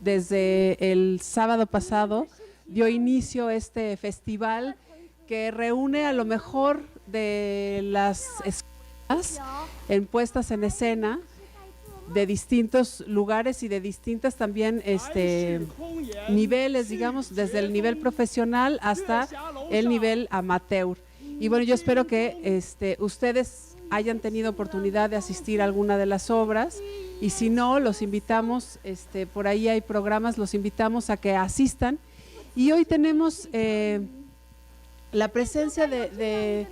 desde el sábado pasado dio inicio este festival que reúne a lo mejor de las escuelas en puestas en escena de distintos lugares y de distintas también niveles, digamos, desde el nivel profesional hasta el nivel amateur. Y bueno, yo espero que ustedes hayan tenido oportunidad de asistir a alguna de las obras, y si no, los invitamos, por ahí hay programas, los invitamos a que asistan. Y hoy tenemos la presencia de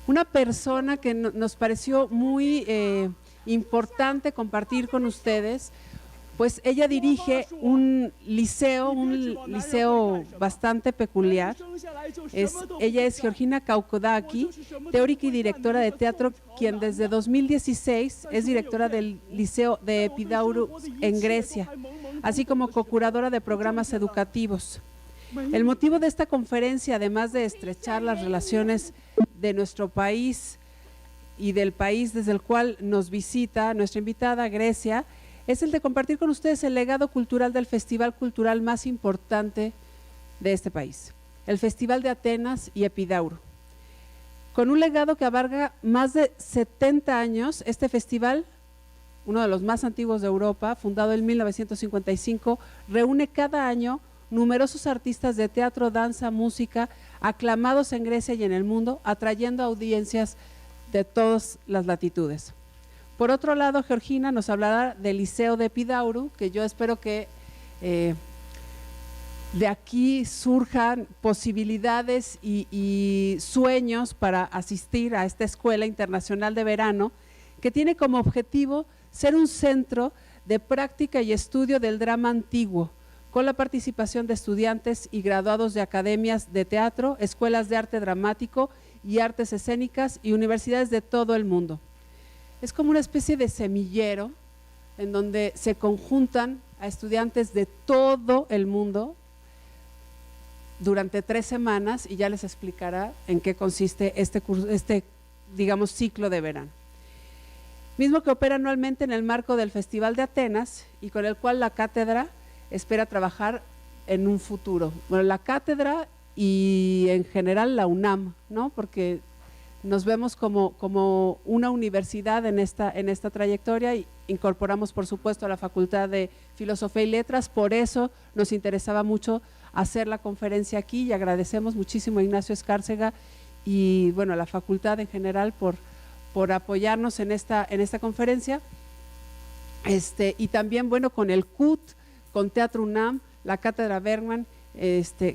una persona que nos pareció muy importante compartir con ustedes, pues ella dirige un liceo bastante peculiar. Ella es Georgina Kaukodaki, teórica y directora de teatro, quien desde 2016 es directora del Liceo de Epidauro en Grecia, así como co-curadora de programas educativos. El motivo de esta conferencia, además de estrechar las relaciones de nuestro país y del país desde el cual nos visita nuestra invitada Grecia, es el de compartir con ustedes el legado cultural del festival cultural más importante de este país, el Festival de Atenas y Epidauro. Con un legado que abarca más de 70 años, este festival, uno de los más antiguos de Europa, fundado en 1955, reúne cada año numerosos artistas de teatro, danza, música, aclamados en Grecia y en el mundo, atrayendo audiencias de todas las latitudes. Por otro lado, Georgina nos hablará del Liceo de Epidauro, que yo espero que de aquí surjan posibilidades y sueños para asistir a esta Escuela Internacional de Verano, que tiene como objetivo ser un centro de práctica y estudio del drama antiguo, con la participación de estudiantes y graduados de academias de teatro, escuelas de arte dramático y artes escénicas y universidades de todo el mundo. Es como una especie de semillero en donde se conjuntan a estudiantes de todo el mundo durante 3 semanas, y ya les explicará en qué consiste este curso, digamos, ciclo de verano. Mismo que opera anualmente en el marco del Festival de Atenas y con el cual la cátedra espera trabajar en un futuro. Bueno, la cátedra y en general la UNAM, ¿no? Porque nos vemos como una universidad en esta trayectoria, y incorporamos por supuesto a la Facultad de Filosofía y Letras. Por eso nos interesaba mucho hacer la conferencia aquí, y agradecemos muchísimo a Ignacio Escárcega y bueno, a la facultad en general por apoyarnos en esta conferencia. Y también bueno, con el CUT, con Teatro UNAM, la Cátedra Bergman,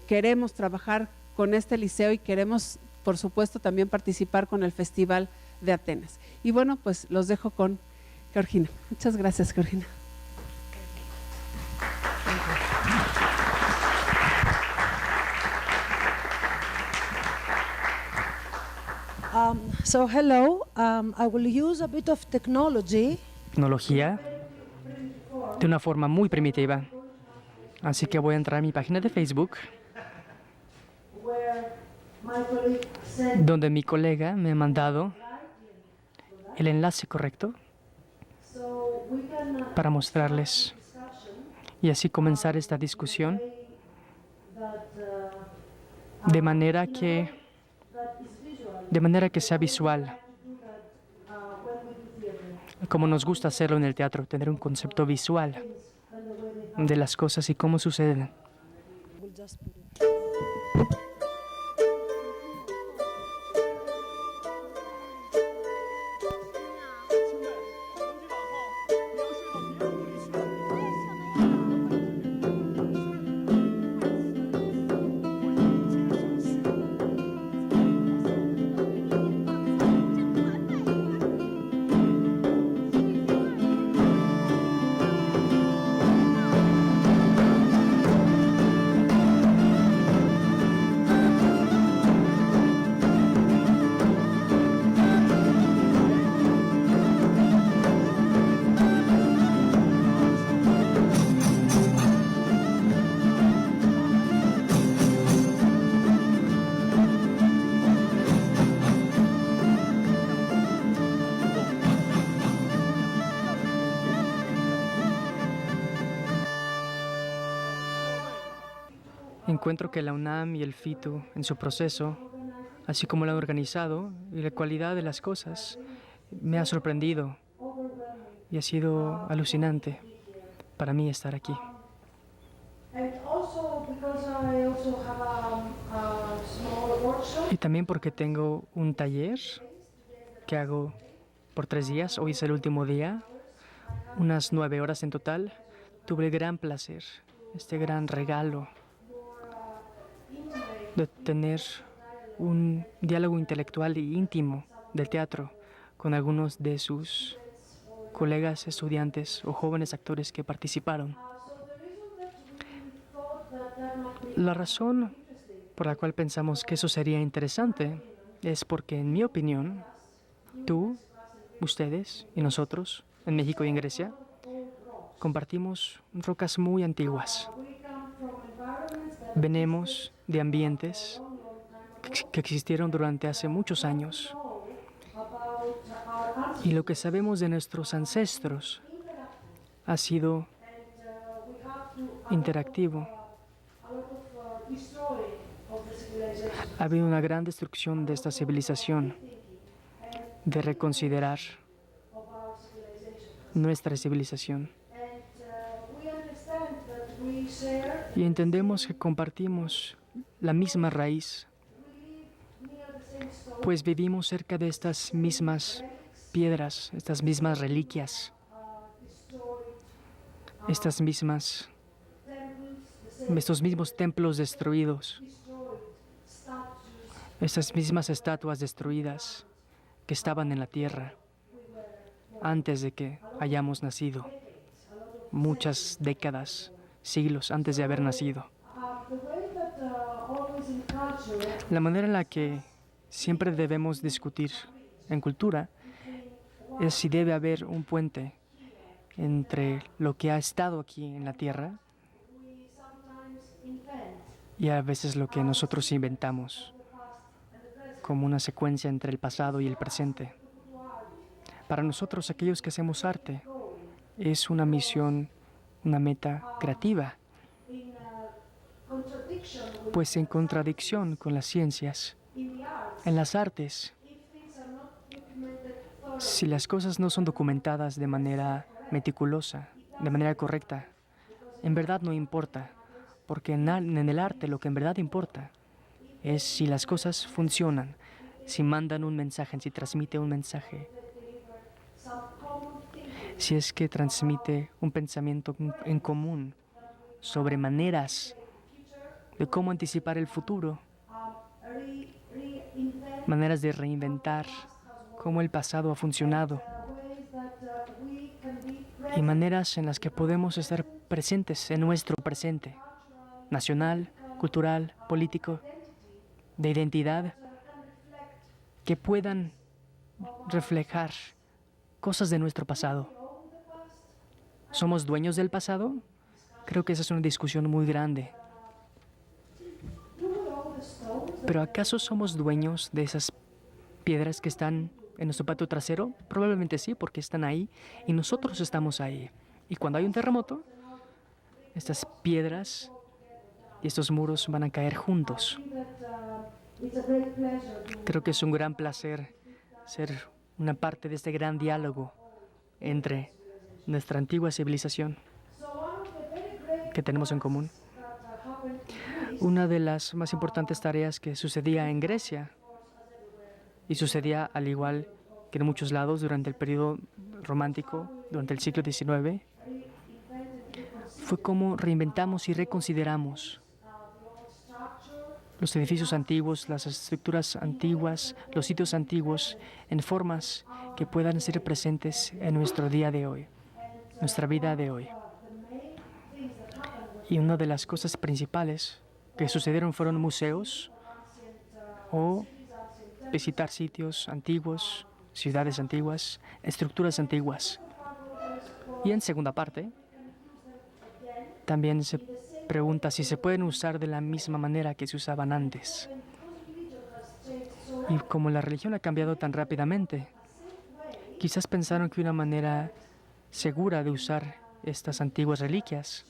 queremos trabajar con este liceo y queremos por supuesto también participar con el Festival de Atenas. Y bueno, pues los dejo con Georgina. Muchas gracias, Georgina. So hello, I will use a bit of technology. Tecnología de una forma muy primitiva. Así que voy a entrar a mi página de Facebook, donde mi colega me ha mandado el enlace correcto para mostrarles y así comenzar esta discusión de manera que sea visual, como nos gusta hacerlo en el teatro, tener un concepto visual de las cosas y cómo suceden. Encuentro que la UNAM y el FITU, en su proceso, así como lo han organizado y la cualidad de las cosas, me ha sorprendido y ha sido alucinante para mí estar aquí. Y también porque tengo un taller que hago por 3 días. Hoy es el último día, unas 9 horas en total. Tuve el gran placer, este gran regalo de tener un diálogo intelectual y íntimo del teatro con algunos de sus colegas estudiantes o jóvenes actores que participaron. La razón por la cual pensamos que eso sería interesante es porque, en mi opinión, tú, ustedes y nosotros, en México y en Grecia, compartimos rocas muy antiguas. Venimos de ambientes que existieron durante hace muchos años. Y lo que sabemos de nuestros ancestros ha sido interactivo. Ha habido una gran destrucción de esta civilización, de reconsiderar nuestra civilización. Y entendemos que compartimos la misma raíz, pues vivimos cerca de estas mismas piedras, estas mismas reliquias, estos mismos templos destruidos, estas mismas estatuas destruidas que estaban en la tierra antes de que hayamos nacido, muchas décadas, siglos antes de haber nacido. La manera en la que siempre debemos discutir en cultura es si debe haber un puente entre lo que ha estado aquí en la tierra y a veces lo que nosotros inventamos, como una secuencia entre el pasado y el presente. Para nosotros, aquellos que hacemos arte, es una misión, una meta creativa, pues en contradicción con las ciencias, en las artes, si las cosas no son documentadas de manera meticulosa, de manera correcta, en verdad no importa, porque en el arte lo que en verdad importa es si las cosas funcionan, si mandan un mensaje, si transmite un mensaje, si es que transmite un pensamiento en común sobre maneras de cómo anticipar el futuro, maneras de reinventar cómo el pasado ha funcionado y maneras en las que podemos estar presentes en nuestro presente, nacional, cultural, político, de identidad, que puedan reflejar cosas de nuestro pasado. ¿Somos dueños del pasado? Creo que esa es una discusión muy grande. ¿Pero acaso somos dueños de esas piedras que están en nuestro patio trasero? Probablemente sí, porque están ahí y nosotros estamos ahí. Y cuando hay un terremoto, estas piedras y estos muros van a caer juntos. Creo que es un gran placer ser una parte de este gran diálogo entre nuestra antigua civilización que tenemos en común. Una de las más importantes tareas que sucedía en Grecia, y sucedía al igual que en muchos lados durante el periodo romántico, durante el siglo XIX, fue cómo reinventamos y reconsideramos los edificios antiguos, las estructuras antiguas, los sitios antiguos, en formas que puedan ser presentes en nuestro día de hoy, nuestra vida de hoy. Y una de las cosas principales que sucedieron fueron museos o visitar sitios antiguos, ciudades antiguas, estructuras antiguas. Y en segunda parte, también se pregunta si se pueden usar de la misma manera que se usaban antes. Y como la religión ha cambiado tan rápidamente, quizás pensaron que una manera segura de usar estas antiguas reliquias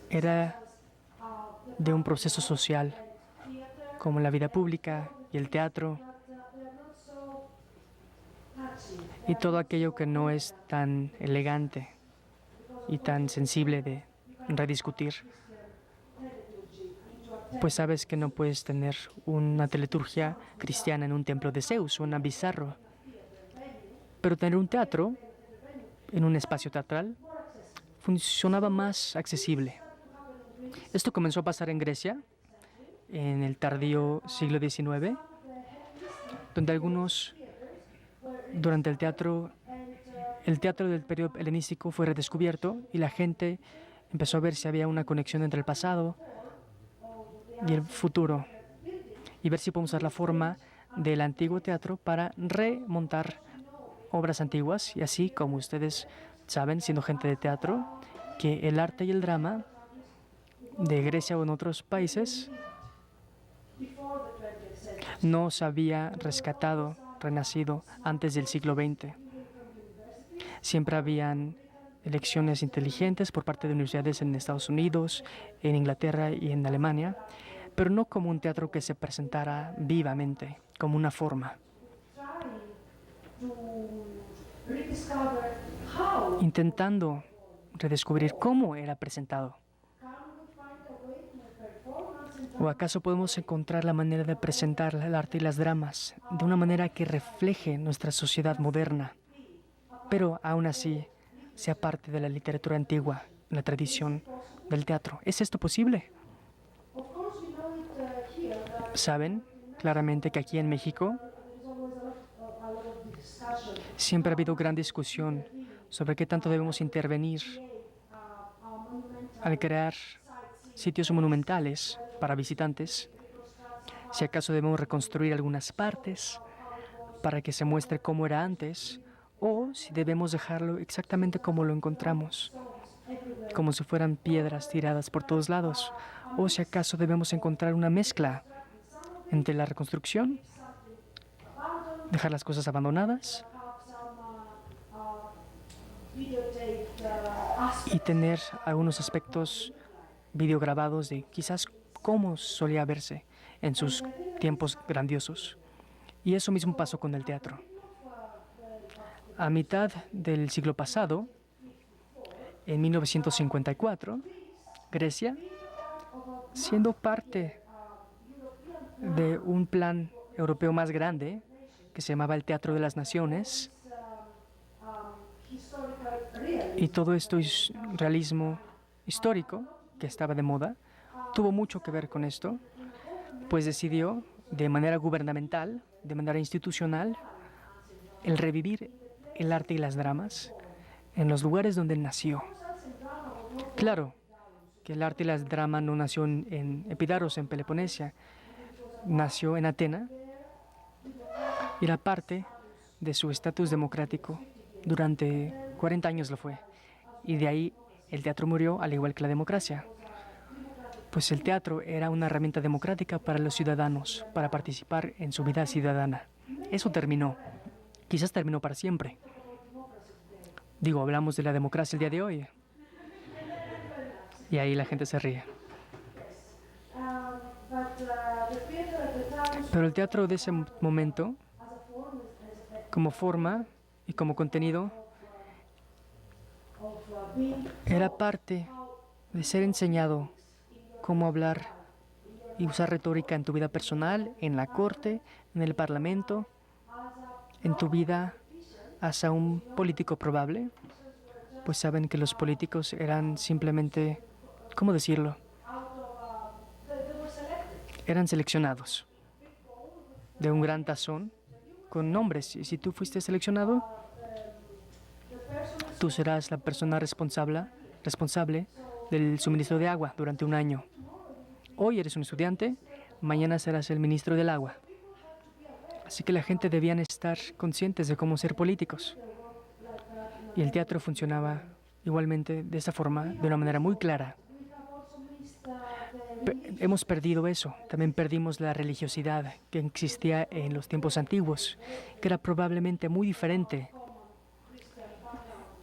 era de un proceso social, como la vida pública y el teatro, y todo aquello que no es tan elegante y tan sensible de rediscutir. Pues sabes que no puedes tener una teleturgia cristiana en un templo de Zeus o en Bizarro, pero tener un teatro en un espacio teatral funcionaba más accesible. Esto comenzó a pasar en Grecia, en el tardío siglo XIX, donde durante el teatro del periodo helenístico fue redescubierto y la gente empezó a ver si había una conexión entre el pasado y el futuro y ver si podemos usar la forma del antiguo teatro para remontar obras antiguas. Y así, como ustedes saben, siendo gente de teatro, que el arte y el drama de Grecia o en otros países no se había rescatado, renacido antes del siglo XX. Siempre habían elecciones inteligentes por parte de universidades en Estados Unidos, en Inglaterra y en Alemania, pero no como un teatro que se presentara vivamente, como una forma. Intentando redescubrir cómo era presentado. ¿O acaso podemos encontrar la manera de presentar el arte y las dramas de una manera que refleje nuestra sociedad moderna, pero aún así sea parte de la literatura antigua, la tradición del teatro? ¿Es esto posible? Saben claramente que aquí en México siempre ha habido gran discusión sobre qué tanto debemos intervenir al crear sitios monumentales para visitantes, si acaso debemos reconstruir algunas partes para que se muestre cómo era antes, o si debemos dejarlo exactamente como lo encontramos, como si fueran piedras tiradas por todos lados, o si acaso debemos encontrar una mezcla entre la reconstrucción, dejar las cosas abandonadas y tener algunos aspectos videograbados de quizás cómo solía verse en sus tiempos grandiosos. Y eso mismo pasó con el teatro. A mitad del siglo pasado, en 1954, Grecia, siendo parte de un plan europeo más grande que se llamaba el Teatro de las Naciones, y todo esto es realismo histórico que estaba de moda, tuvo mucho que ver con esto, pues decidió de manera gubernamental, de manera institucional, el revivir el arte y las dramas en los lugares donde nació. Claro que el arte y las dramas no nació en Epidaros, en Peloponesia, nació en Atena y era parte de su estatus democrático. Durante 40 años lo fue, y de ahí el teatro murió, al igual que la democracia. Pues el teatro era una herramienta democrática para los ciudadanos, para participar en su vida ciudadana. Eso terminó, quizás terminó para siempre. Digo, hablamos de la democracia el día de hoy, y ahí la gente se ríe. Pero el teatro de ese momento, como forma y como contenido, era parte de ser enseñado cómo hablar y usar retórica en tu vida personal, en la corte, en el parlamento, en tu vida hacia un político probable. Pues saben que los políticos eran simplemente, ¿cómo decirlo? Eran seleccionados de un gran tazón con nombres. Y si tú fuiste seleccionado, tú serás la persona responsable del suministro de agua durante un año. Hoy eres un estudiante, mañana serás el ministro del agua. Así que la gente debían estar conscientes de cómo ser políticos. Y el teatro funcionaba igualmente de esa forma, de una manera muy clara. Hemos perdido eso. También perdimos la religiosidad que existía en los tiempos antiguos, que era probablemente muy diferente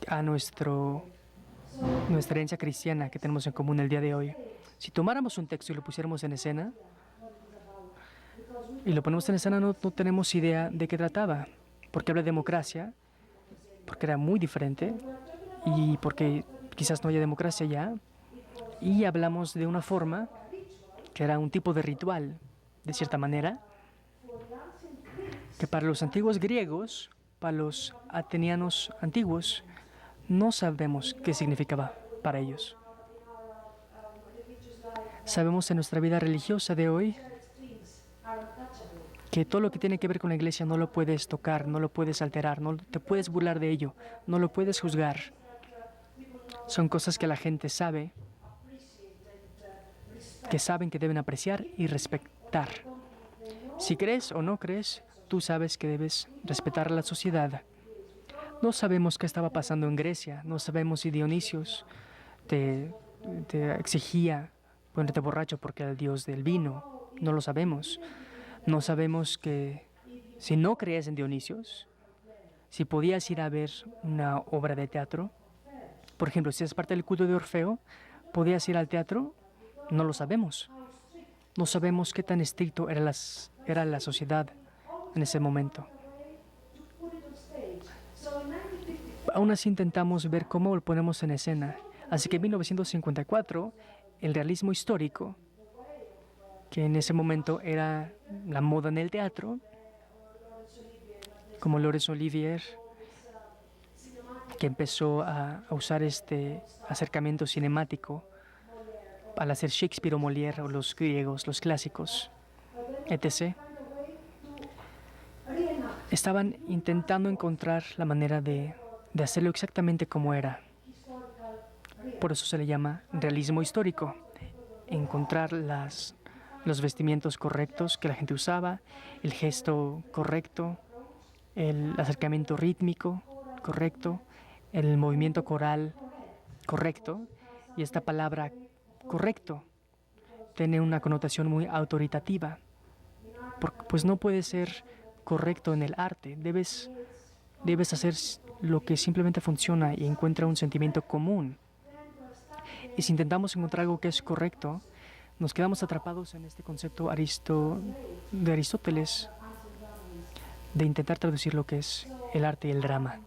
a nuestra herencia cristiana que tenemos en común el día de hoy. Si tomáramos un texto y lo pusiéramos en escena, y lo ponemos en escena, no tenemos idea de qué trataba, porque habla de democracia, porque era muy diferente, y porque quizás no haya democracia ya, y hablamos de una forma que era un tipo de ritual, de cierta manera, que para los antiguos griegos, para los atenianos antiguos, no sabemos qué significaba para ellos. Sabemos en nuestra vida religiosa de hoy que todo lo que tiene que ver con la iglesia no lo puedes tocar, no lo puedes alterar, no te puedes burlar de ello, no lo puedes juzgar. Son cosas que la gente sabe, que saben que deben apreciar y respetar. Si crees o no crees, tú sabes que debes respetar a la sociedad. No sabemos qué estaba pasando en Grecia, no sabemos si Dionisios te exigía ponerte borracho porque era el dios del vino, no lo sabemos. No sabemos que si no crees en Dionisios, si podías ir a ver una obra de teatro, por ejemplo, si es parte del culto de Orfeo, ¿podías ir al teatro? No lo sabemos. No sabemos qué tan estricto era la sociedad en ese momento. Aún así intentamos ver cómo lo ponemos en escena. Así que en 1954, el realismo histórico, que en ese momento era la moda en el teatro, como Laurence Olivier, que empezó a usar este acercamiento cinemático al hacer Shakespeare o Molière o los griegos, los clásicos, etc. Estaban intentando encontrar la manera de hacerlo exactamente como era. Por eso se le llama realismo histórico. Encontrar los vestimientos correctos que la gente usaba, el gesto correcto, el acercamiento rítmico correcto, el movimiento coral correcto. Y esta palabra correcto tiene una connotación muy autoritativa, pues no puede ser correcto en el arte. Debes hacer lo que simplemente funciona y encuentra un sentimiento común. Y si intentamos encontrar algo que es correcto, nos quedamos atrapados en este concepto de Aristóteles de intentar traducir lo que es el arte y el drama.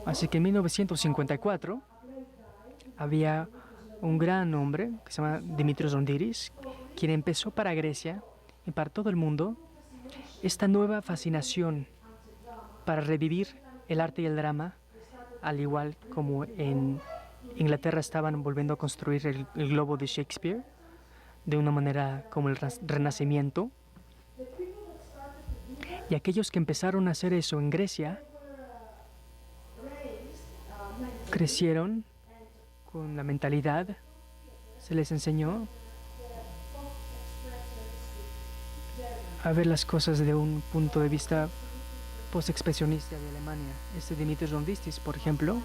Así que en 1954 había un gran hombre que se llama Dimitrios Rondiris, quien empezó para Grecia y para todo el mundo esta nueva fascinación para revivir el arte y el drama, al igual como en Inglaterra estaban volviendo a construir el globo de Shakespeare de una manera como el Renacimiento. Y aquellos que empezaron a hacer eso en Grecia crecieron con la mentalidad, se les enseñó a ver las cosas de un punto de vista post-expresionista de Alemania. Este Dimitrios Ronditis, por ejemplo,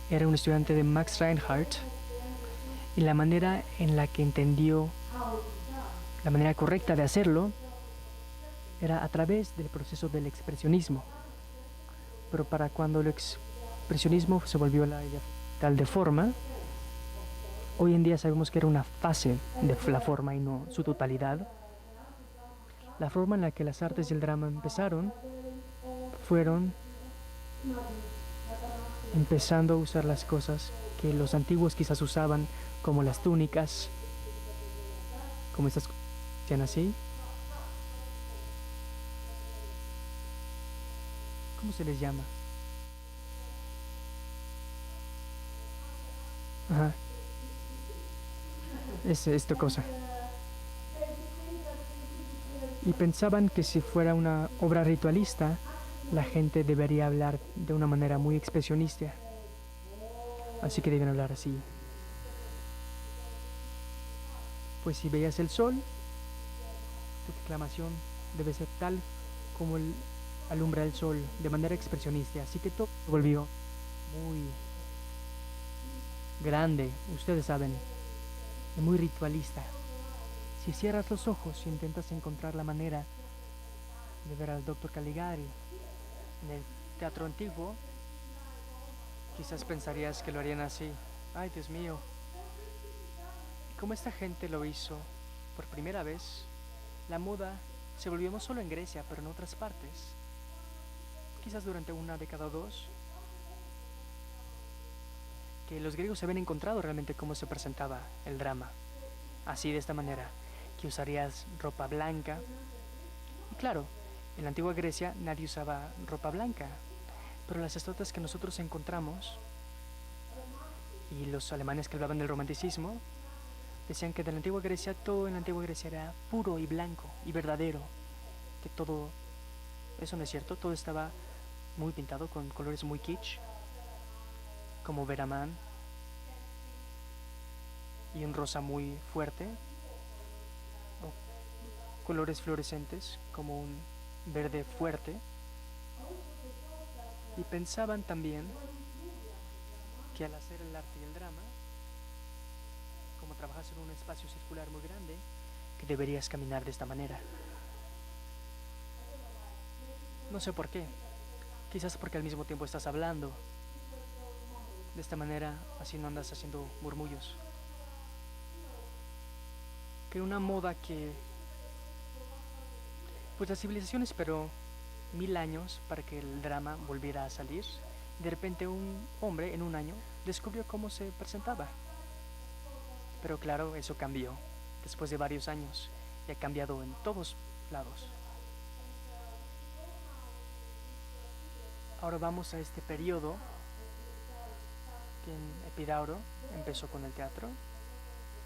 era un estudiante de Max Reinhardt y la manera en la que entendió la manera correcta de hacerlo era a través del proceso del expresionismo. Pero para cuando el expresionismo se volvió la idea tal de forma, hoy en día sabemos que era una fase de la forma y no su totalidad. La forma en la que las artes y el drama empezaron fueron empezando a usar las cosas que los antiguos quizás usaban, como las túnicas, como estas cosas así. ¿Cómo se les llama? Ajá. Es esta cosa. Y pensaban que si fuera una obra ritualista, la gente debería hablar de una manera muy expresionista. Así que deben hablar así. Pues si veías el sol, tu exclamación debe ser tal como alumbra el sol, de manera expresionista. Así que todo se volvió muy grande, ustedes saben, y muy ritualista. Si cierras los ojos y intentas encontrar la manera de ver al Dr. Caligari en el teatro antiguo, quizás pensarías que lo harían así. Ay, Dios mío, Como esta gente lo hizo por primera vez, la moda se volvió no solo en Grecia, pero en otras partes. Quizás durante una década o dos, que los griegos se habían encontrado realmente cómo se presentaba el drama. Así, de esta manera, que usarías ropa blanca. Y claro, en la antigua Grecia nadie usaba ropa blanca, pero las estatuas que nosotros encontramos y los alemanes que hablaban del romanticismo decían que de la antigua Grecia, todo en la antigua Grecia era puro y blanco y verdadero, que todo, eso no es cierto, todo estaba muy pintado con colores muy kitsch, como veramán y un rosa muy fuerte, o colores fluorescentes como un verde fuerte. Y pensaban también que al hacer el arte y el drama, como trabajas en un espacio circular muy grande, que deberías caminar de esta manera. No sé por qué. Quizás porque al mismo tiempo estás hablando. De esta manera, así no andas haciendo murmullos. Que una moda que... Pues la civilización esperó 1000 años para que el drama volviera a salir. De repente un hombre en un año descubrió cómo se presentaba. Pero claro, eso cambió después de varios años y ha cambiado en todos lados. Ahora vamos a este periodo que en Epidauro empezó con el teatro,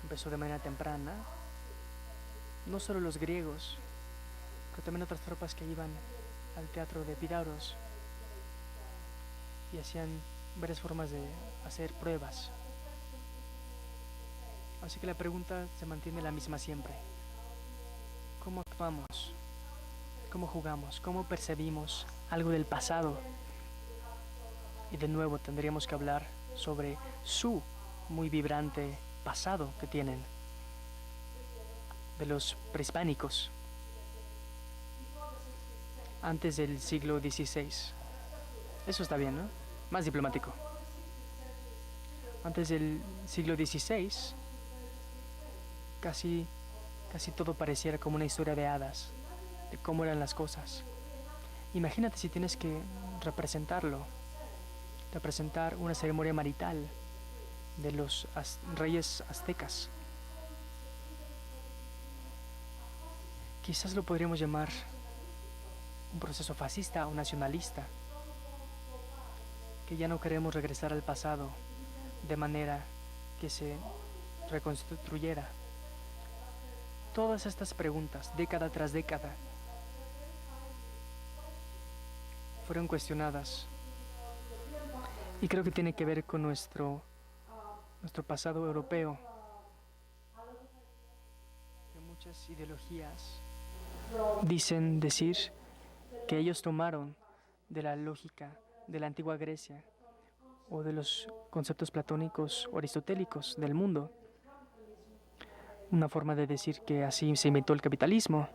empezó de manera temprana. No solo los griegos, pero también otras tropas que iban al teatro de Epidauros y hacían varias formas de hacer pruebas. Así que la pregunta se mantiene la misma siempre. ¿Cómo actuamos? ¿Cómo jugamos? ¿Cómo percibimos algo del pasado? Y de nuevo tendríamos que hablar sobre su muy vibrante pasado que tienen, de los prehispánicos, antes del siglo XVI. Eso está bien, ¿no? Más diplomático. Antes del siglo XVI, casi todo pareciera como una historia de hadas, de cómo eran las cosas. Imagínate si tienes que representar una ceremonia marital de los reyes aztecas. Quizás lo podríamos llamar un proceso fascista o nacionalista, que ya no queremos regresar al pasado de manera que se reconstruyera. Todas estas preguntas, década tras década, fueron cuestionadas. Y creo que tiene que ver con nuestro pasado europeo. Que muchas ideologías dicen decir que ellos tomaron de la lógica de la antigua Grecia o de los conceptos platónicos o aristotélicos del mundo. Una forma de decir que así se inventó el capitalismo,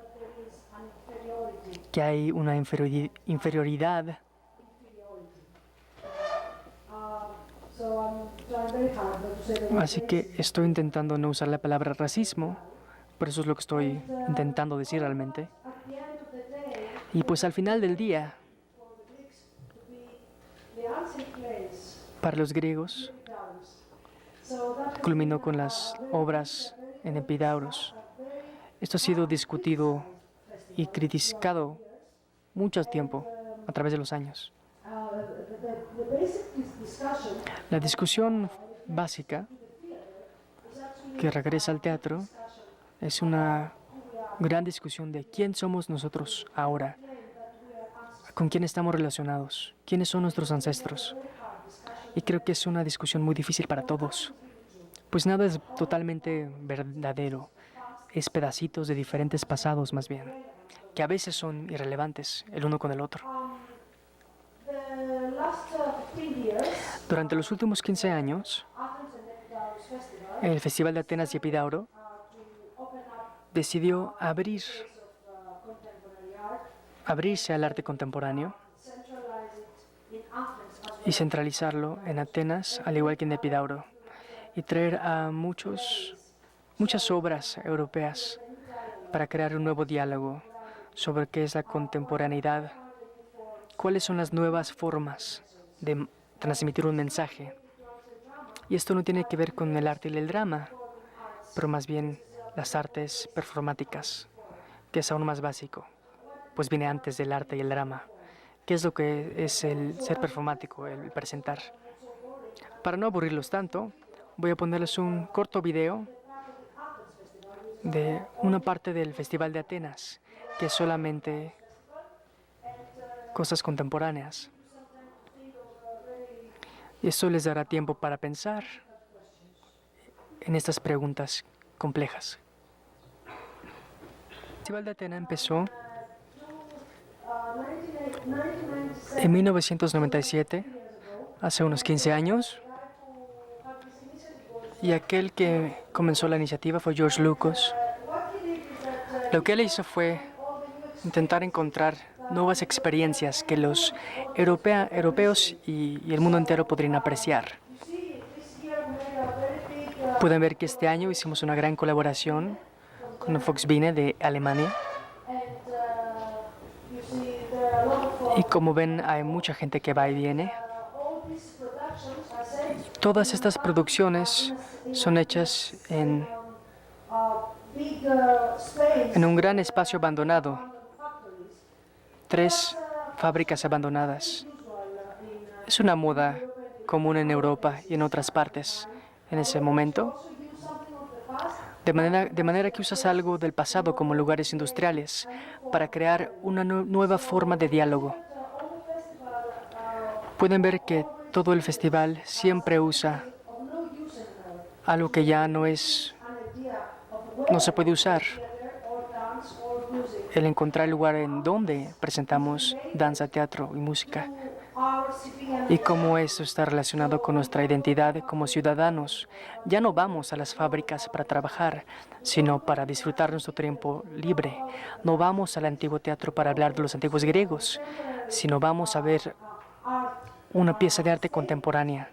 que hay una inferioridad. Así que estoy intentando no usar la palabra racismo, pero eso es lo que estoy intentando decir realmente. Y pues al final del día, para los griegos, culminó con las obras en Epidauros. Esto ha sido discutido y criticado mucho tiempo a través de los años. La discusión básica que regresa al teatro es una gran discusión de quién somos nosotros ahora, con quién estamos relacionados, quiénes son nuestros ancestros. Y creo que es una discusión muy difícil para todos, pues nada es totalmente verdadero, es pedacitos de diferentes pasados más bien, que a veces son irrelevantes el uno con el otro. Durante los últimos 15 años, el Festival de Atenas y Epidauro decidió abrirse al arte contemporáneo y centralizarlo en Atenas, al igual que en Epidauro, y traer a muchos muchas obras europeas para crear un nuevo diálogo sobre qué es la contemporaneidad, cuáles son las nuevas formas de transmitir un mensaje. Y esto no tiene que ver con el arte y el drama, pero más bien las artes performáticas, que es aún más básico, pues viene antes del arte y el drama. ¿Qué es lo que es el ser performático, el presentar? Para no aburrirlos tanto, voy a ponerles un corto video de una parte del Festival de Atenas, que es solamente cosas contemporáneas. Y esto les dará tiempo para pensar en estas preguntas complejas. El Festival de Atenas empezó en 1997, hace unos 15 años, y aquel que comenzó la iniciativa fue George Lucas. Lo que él hizo fue intentar encontrar nuevas experiencias que los europeos y el mundo entero podrían apreciar. Pueden ver que este año hicimos una gran colaboración con Volksbühne de Alemania. Y como ven, hay mucha gente que va y viene. Todas estas producciones son hechas en un gran espacio abandonado. 3 fábricas abandonadas. Es una moda común en Europa y en otras partes en ese momento. De manera que usas algo del pasado como lugares industriales para crear una nueva forma de diálogo. Pueden ver que todo el festival siempre usa algo que ya no se puede usar. El encontrar el lugar en donde presentamos danza, teatro y música. Y cómo esto está relacionado con nuestra identidad como ciudadanos. Ya no vamos a las fábricas para trabajar, sino para disfrutar nuestro tiempo libre. No vamos al antiguo teatro para hablar de los antiguos griegos, sino vamos a ver una pieza de arte contemporánea.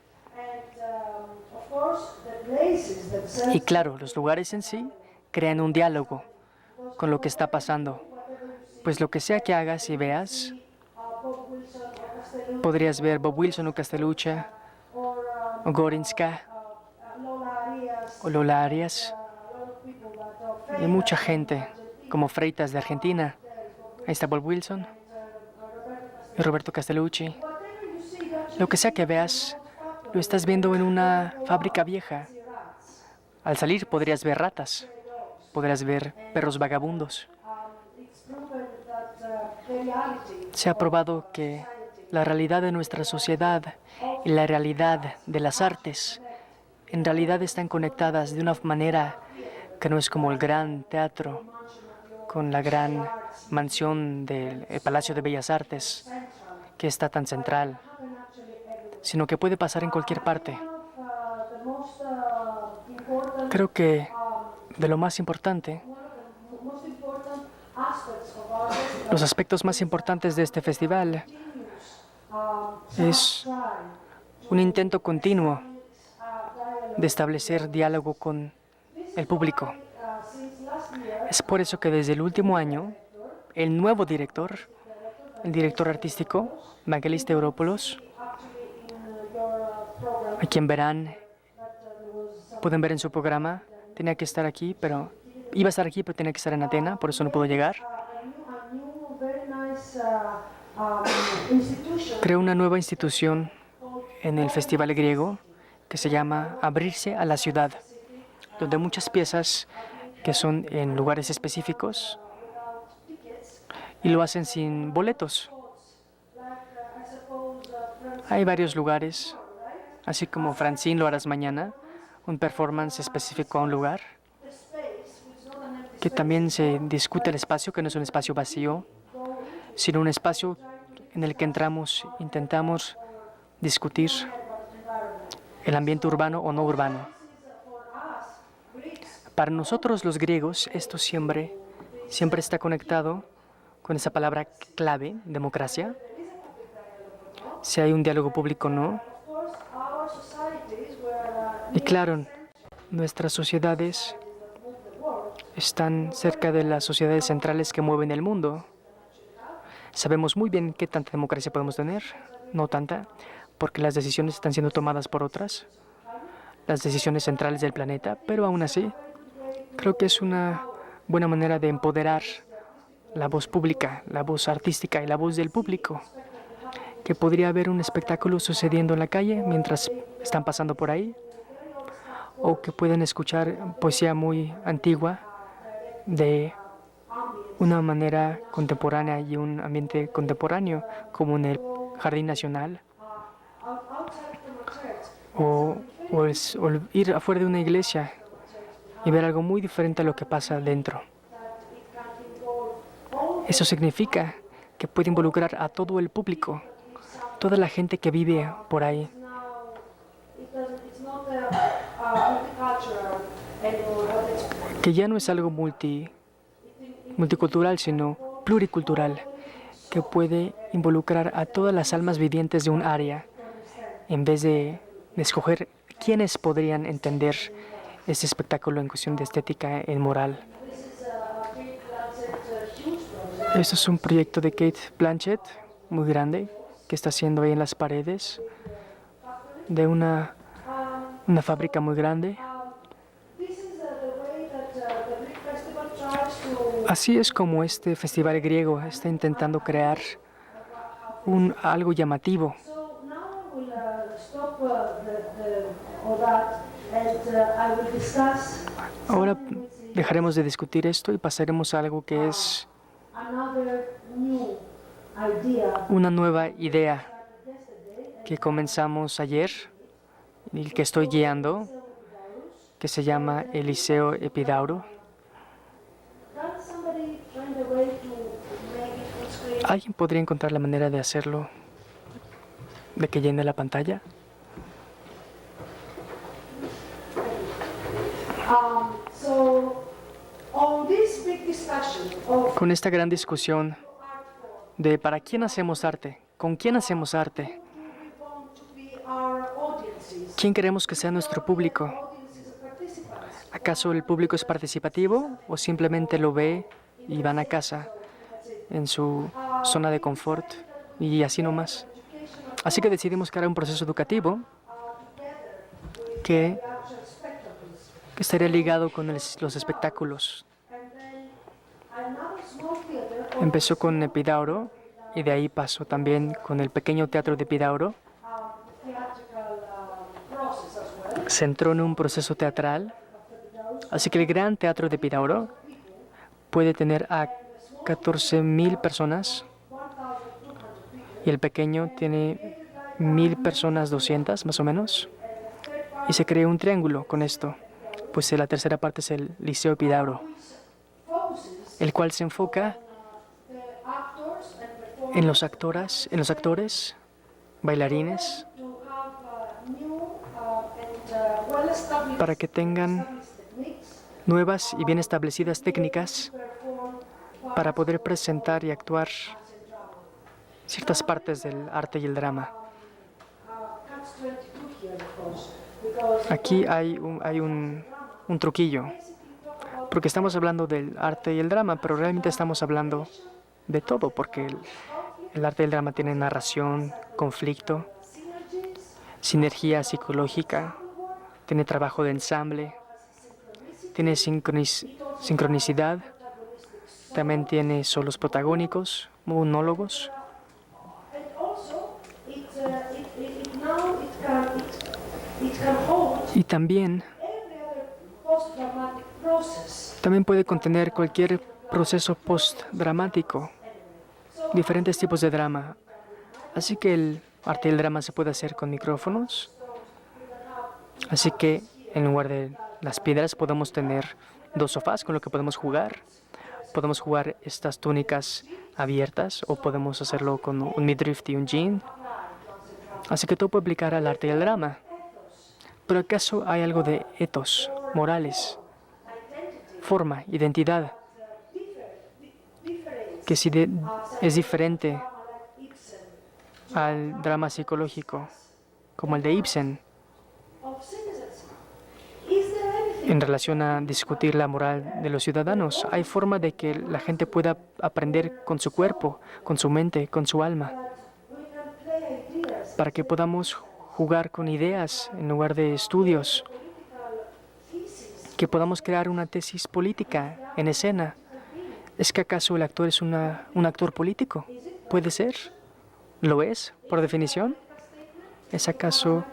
Y claro, los lugares en sí crean un diálogo con lo que está pasando. Pues lo que sea que hagas y veas, podrías ver Bob Wilson o Castellucci, o Gorinska, o Lola Arias, y mucha gente, como Freitas de Argentina. Ahí está Bob Wilson y Roberto Castellucci. Lo que sea que veas, lo estás viendo en una fábrica vieja. Al salir podrías ver ratas, podrías ver perros vagabundos. Se ha probado que la realidad de nuestra sociedad y la realidad de las artes en realidad están conectadas de una manera que no es como el gran teatro con la gran mansión del Palacio de Bellas Artes, que está tan central, sino que puede pasar en cualquier parte. Creo que de lo más importante, los aspectos más importantes de este festival es un intento continuo de establecer diálogo con el público. Es por eso que desde el último año, el nuevo director, el director artístico, Vangelis Stavropoulos, a quien pueden ver en su programa, tenía que estar aquí, iba a estar aquí, pero tenía que estar en Atenas, por eso no pudo llegar. Creó una nueva institución en el Festival Griego que se llama Abrirse a la Ciudad, donde muchas piezas que son en lugares específicos y lo hacen sin boletos. Hay varios lugares, así como Francine lo harás mañana, un performance específico a un lugar, que también se discute el espacio, que no es un espacio vacío, sino un espacio en el que entramos, intentamos discutir el ambiente urbano o no urbano. Para nosotros los griegos, esto siempre está conectado con esa palabra clave, democracia. Si hay un diálogo público o no. Y claro, nuestras sociedades están cerca de las sociedades centrales que mueven el mundo. Sabemos muy bien qué tanta democracia podemos tener, no tanta, porque las decisiones están siendo tomadas por otras, las decisiones centrales del planeta, pero aún así, creo que es una buena manera de empoderar la voz pública, la voz artística y la voz del público, que podría haber un espectáculo sucediendo en la calle mientras están pasando por ahí, o que pueden escuchar poesía muy antigua de una manera contemporánea y un ambiente contemporáneo, como en el Jardín Nacional, o ir afuera de una iglesia y ver algo muy diferente a lo que pasa dentro. Eso significa que puede involucrar a todo el público, toda la gente que vive por ahí. Que ya no es algo multicultural, sino pluricultural, que puede involucrar a todas las almas vivientes de un área, en vez de escoger quiénes podrían entender este espectáculo en cuestión de estética y moral. Esto es un proyecto de Cate Blanchett, muy grande, que está haciendo ahí en las paredes de una fábrica muy grande. Así es como este festival griego está intentando crear algo llamativo. Ahora dejaremos de discutir esto y pasaremos a algo que es una nueva idea que comenzamos ayer y que estoy guiando, que se llama el Liceo Epidauro. ¿Alguien podría encontrar la manera de hacerlo, de que llene la pantalla? Con esta gran discusión de ¿para quién hacemos arte? ¿Con quién hacemos arte? ¿Quién queremos que sea nuestro público? ¿Acaso el público es participativo o simplemente lo ve y van a casa en su zona de confort y así nomás? Así que decidimos crear un proceso educativo que estaría ligado con los espectáculos. Empezó con Epidauro y de ahí pasó también con el pequeño teatro de Epidauro. Se entró en un proceso teatral, así que el gran teatro de Epidauro puede tener a 14,000 personas y el pequeño tiene 1,000 personas, 200 más o menos, y se creó un triángulo con esto, pues la tercera parte es el Liceo Epidauro, el cual se enfoca en los actores, bailarines, para que tengan nuevas y bien establecidas técnicas para poder presentar y actuar ciertas partes del arte y el drama. Aquí hay un truquillo, porque estamos hablando del arte y el drama, pero realmente estamos hablando de todo, porque el arte y el drama tienen narración, conflicto, sinergia psicológica, tiene trabajo de ensamble, tiene sincronicidad, también tiene solos protagónicos, monólogos. Y también puede contener cualquier proceso postdramático, diferentes tipos de drama. Así que el arte y el drama se puede hacer con micrófonos. Así que en lugar de las piedras podemos tener 2 sofás con lo que podemos jugar. Podemos jugar estas túnicas abiertas o podemos hacerlo con un midriff y un jean. Así que todo puede aplicar al arte y al drama. ¿Pero acaso hay algo de ethos, morales, forma, identidad, que es diferente al drama psicológico, como el de Ibsen? en relación a discutir la moral de los ciudadanos. Hay forma de que la gente pueda aprender con su cuerpo, con su mente, con su alma, para que podamos jugar con ideas en lugar de estudios, que podamos crear una tesis política en escena. ¿Es que acaso el actor es un actor político? ¿Puede ser? ¿Lo es, por definición? ¿Es acaso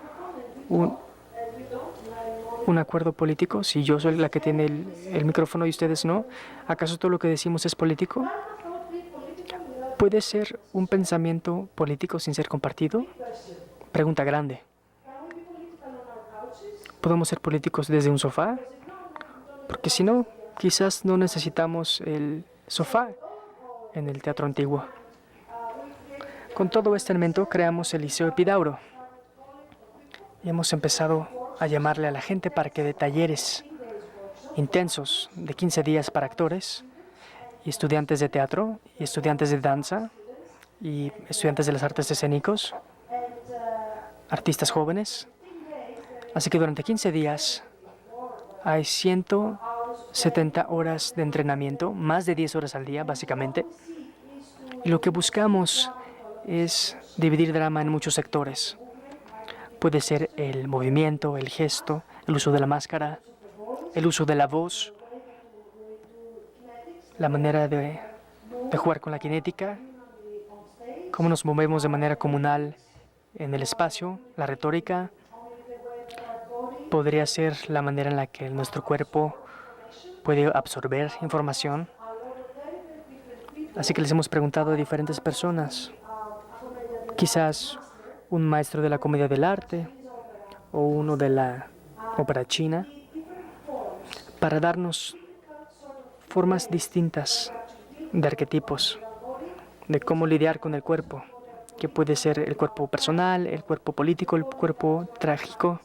un acuerdo político? Si yo soy la que tiene el micrófono y ustedes no, ¿acaso todo lo que decimos es político? ¿Puede ser un pensamiento político sin ser compartido? Pregunta grande. ¿Podemos ser políticos desde un sofá? Porque si no, quizás no necesitamos el sofá en el teatro antiguo. Con todo este elemento creamos el Liceo Epidauro y hemos empezado a llamarle a la gente para que dé talleres intensos de 15 días para actores y estudiantes de teatro y estudiantes de danza y estudiantes de las artes escénicos, artistas jóvenes. Así que durante 15 días hay 170 horas de entrenamiento, más de 10 horas al día, básicamente. Y lo que buscamos es dividir drama en muchos sectores. Puede ser el movimiento, el gesto, el uso de la máscara, el uso de la voz, la manera de jugar con la cinética, cómo nos movemos de manera comunal en el espacio, la retórica. Podría ser la manera en la que nuestro cuerpo puede absorber información. Así que les hemos preguntado a diferentes personas, quizás un maestro de la comedia del arte o uno de la ópera china, para darnos formas distintas de arquetipos, de cómo lidiar con el cuerpo, que puede ser el cuerpo personal, el cuerpo político, el cuerpo trágico.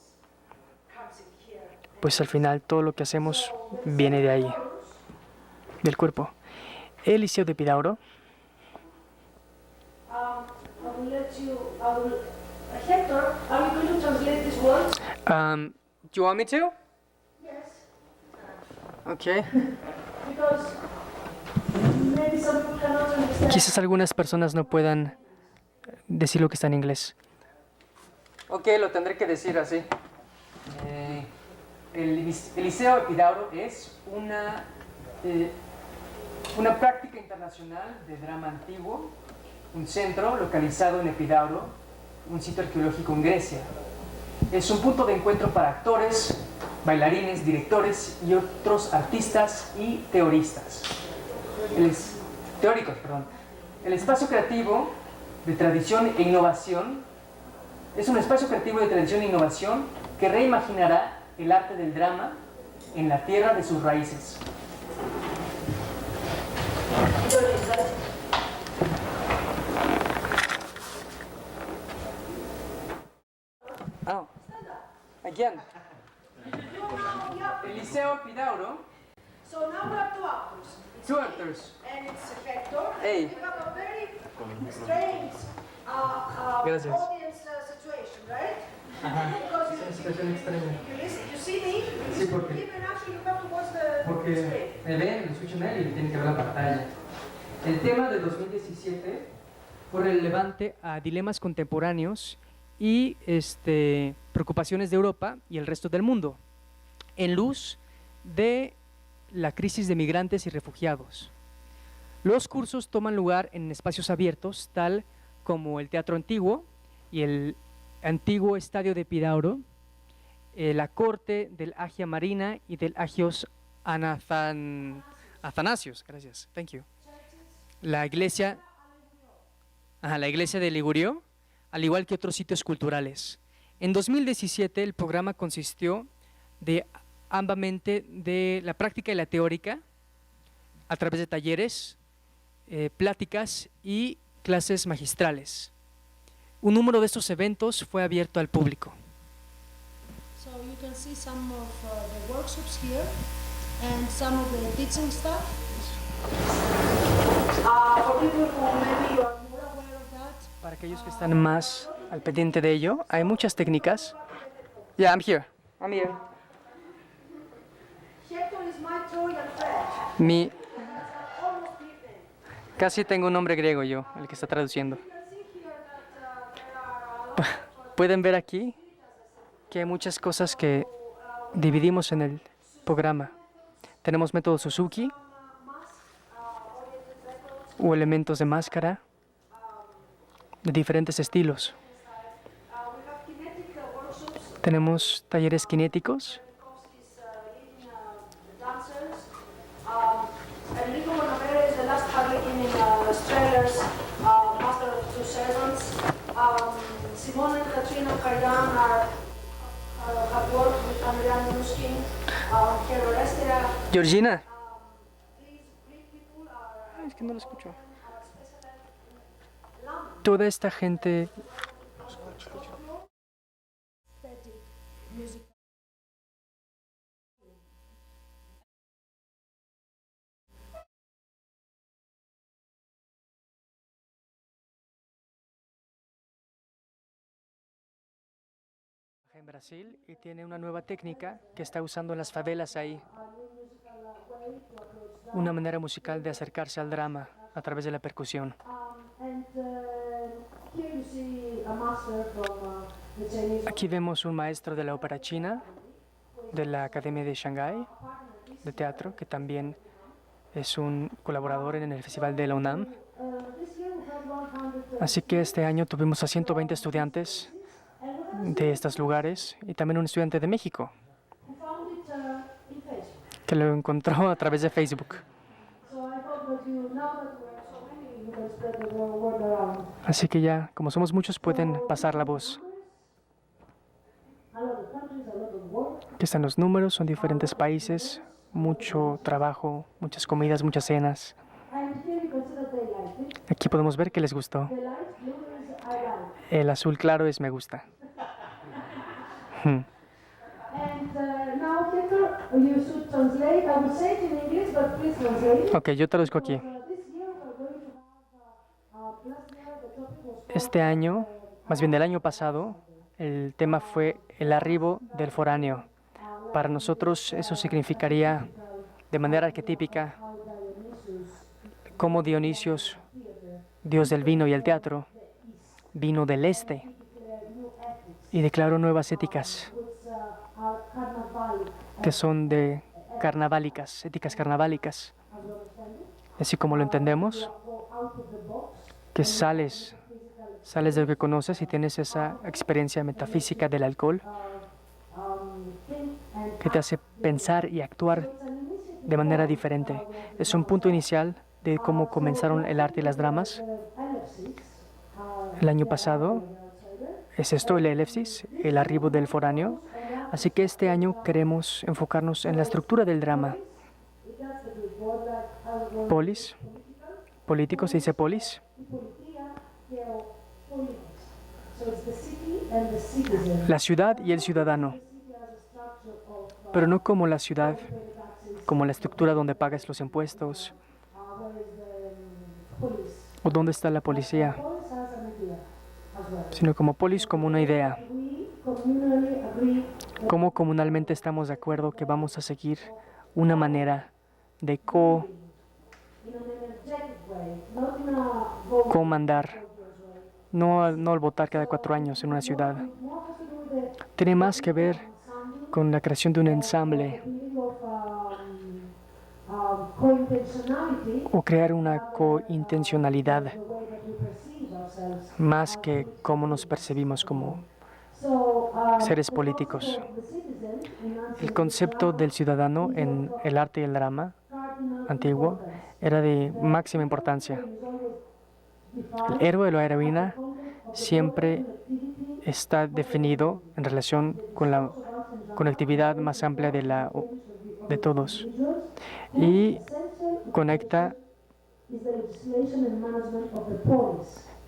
Pues al final todo lo que hacemos viene de ahí, del cuerpo. El Liceo de Epidauro Hector, are you going to translate these words? Do you want me to? Yes. Okay. Because maybe some people cannot understand. Quizás algunas personas no puedan decir lo que está en inglés. Ok, lo tendré que decir así. El Liceo Epidauro es una práctica internacional de drama antiguo, un centro localizado en Epidauro, un sitio arqueológico en Grecia. Es un punto de encuentro para actores, bailarines, directores y otros artistas y teóricos. El espacio creativo de tradición e innovación es un espacio creativo de tradición e innovación que reimaginará el arte del drama en la tierra de sus raíces. Oh, again. El Liceo Epidauro. So now we have two actors. Two actors. And it's Hector. Hey. We have a very strange Gracias. audience situation, right? Because you see me, Sí, porque- even actually you have to watch the Porque screen. me ven, me escuchan a él y tienen que ver la pantalla. El tema de 2017 fue relevante a dilemas contemporáneos y preocupaciones de Europa y el resto del mundo, en luz de la crisis de migrantes y refugiados. Los cursos toman lugar en espacios abiertos, tal como el Teatro Antiguo y el antiguo Estadio de Epidauro, la corte del Agia Marina y del Agios Athanasios. Gracias. Thank you. La iglesia de Ligurio, al igual que otros sitios culturales. En 2017 el programa consistió de ambamente de la práctica y la teórica a través de talleres, pláticas y clases magistrales. Un número de estos eventos fue abierto al público. So you can see some of the workshops here and some of the teaching stuff. For people who maybe you are more aware of that. Para aquellos que están más al pendiente de ello, hay muchas técnicas. Yeah, I'm here. Mi... Casi tengo un nombre griego yo, el que está traduciendo. Pueden ver aquí que hay muchas cosas que dividimos en el programa. Tenemos método Suzuki o elementos de máscara de diferentes estilos. Tenemos talleres cinéticos. Enrico Bonavera is the last target in Australia's Master of Two Seasons. Simone and Katrina Cardan have worked with Andrea Nuskin, Hero Restea. Georgina. These Greek people Ay, es que no lo escucho. Toda esta gente music. en Brasil y tiene una nueva técnica que está usando en las favelas ahí. Una manera musical de acercarse al drama a través de la percusión. Aquí vemos un maestro de la ópera china, de la Academia de Shanghái de teatro, que también es un colaborador en el Festival de la UNAM. Así que este año tuvimos a 120 estudiantes de estos lugares y también un estudiante de México que lo encontró a través de Facebook. Así que ya, como somos muchos, pueden pasar la voz. Aquí están los números, son diferentes países, mucho trabajo, muchas comidas, muchas cenas. Aquí podemos ver que les gustó. El azul claro es me gusta. Ok, yo traduzco aquí. Este año, más bien del año pasado, el tema fue el arribo del foráneo. Para nosotros eso significaría, de manera arquetípica, como Dionisios, dios del vino y el teatro, vino del este y declaró nuevas éticas que son de carnaválicas, éticas carnaválicas. Así como lo entendemos, que sales de lo que conoces y tienes esa experiencia metafísica del alcohol que te hace pensar y actuar de manera diferente. Es un punto inicial de cómo comenzaron el arte y las dramas. El año pasado es esto, el elefsis, el arribo del foráneo. Así que este año queremos enfocarnos en la estructura del drama. Polis, político, se dice polis. La ciudad y el ciudadano, pero no como la ciudad, como la estructura donde pagas los impuestos, o dónde está la policía, sino como polis, como una idea. Cómo comunalmente estamos de acuerdo que vamos a seguir una manera de comandar, no al votar cada 4 años en una ciudad. Tiene más que ver con la creación de un ensamble o crear una cointencionalidad más que cómo nos percibimos como seres políticos. El concepto del ciudadano en el arte y el drama antiguo era de máxima importancia. El héroe o la heroína siempre está definido en relación con la conectividad más amplia de todos y conecta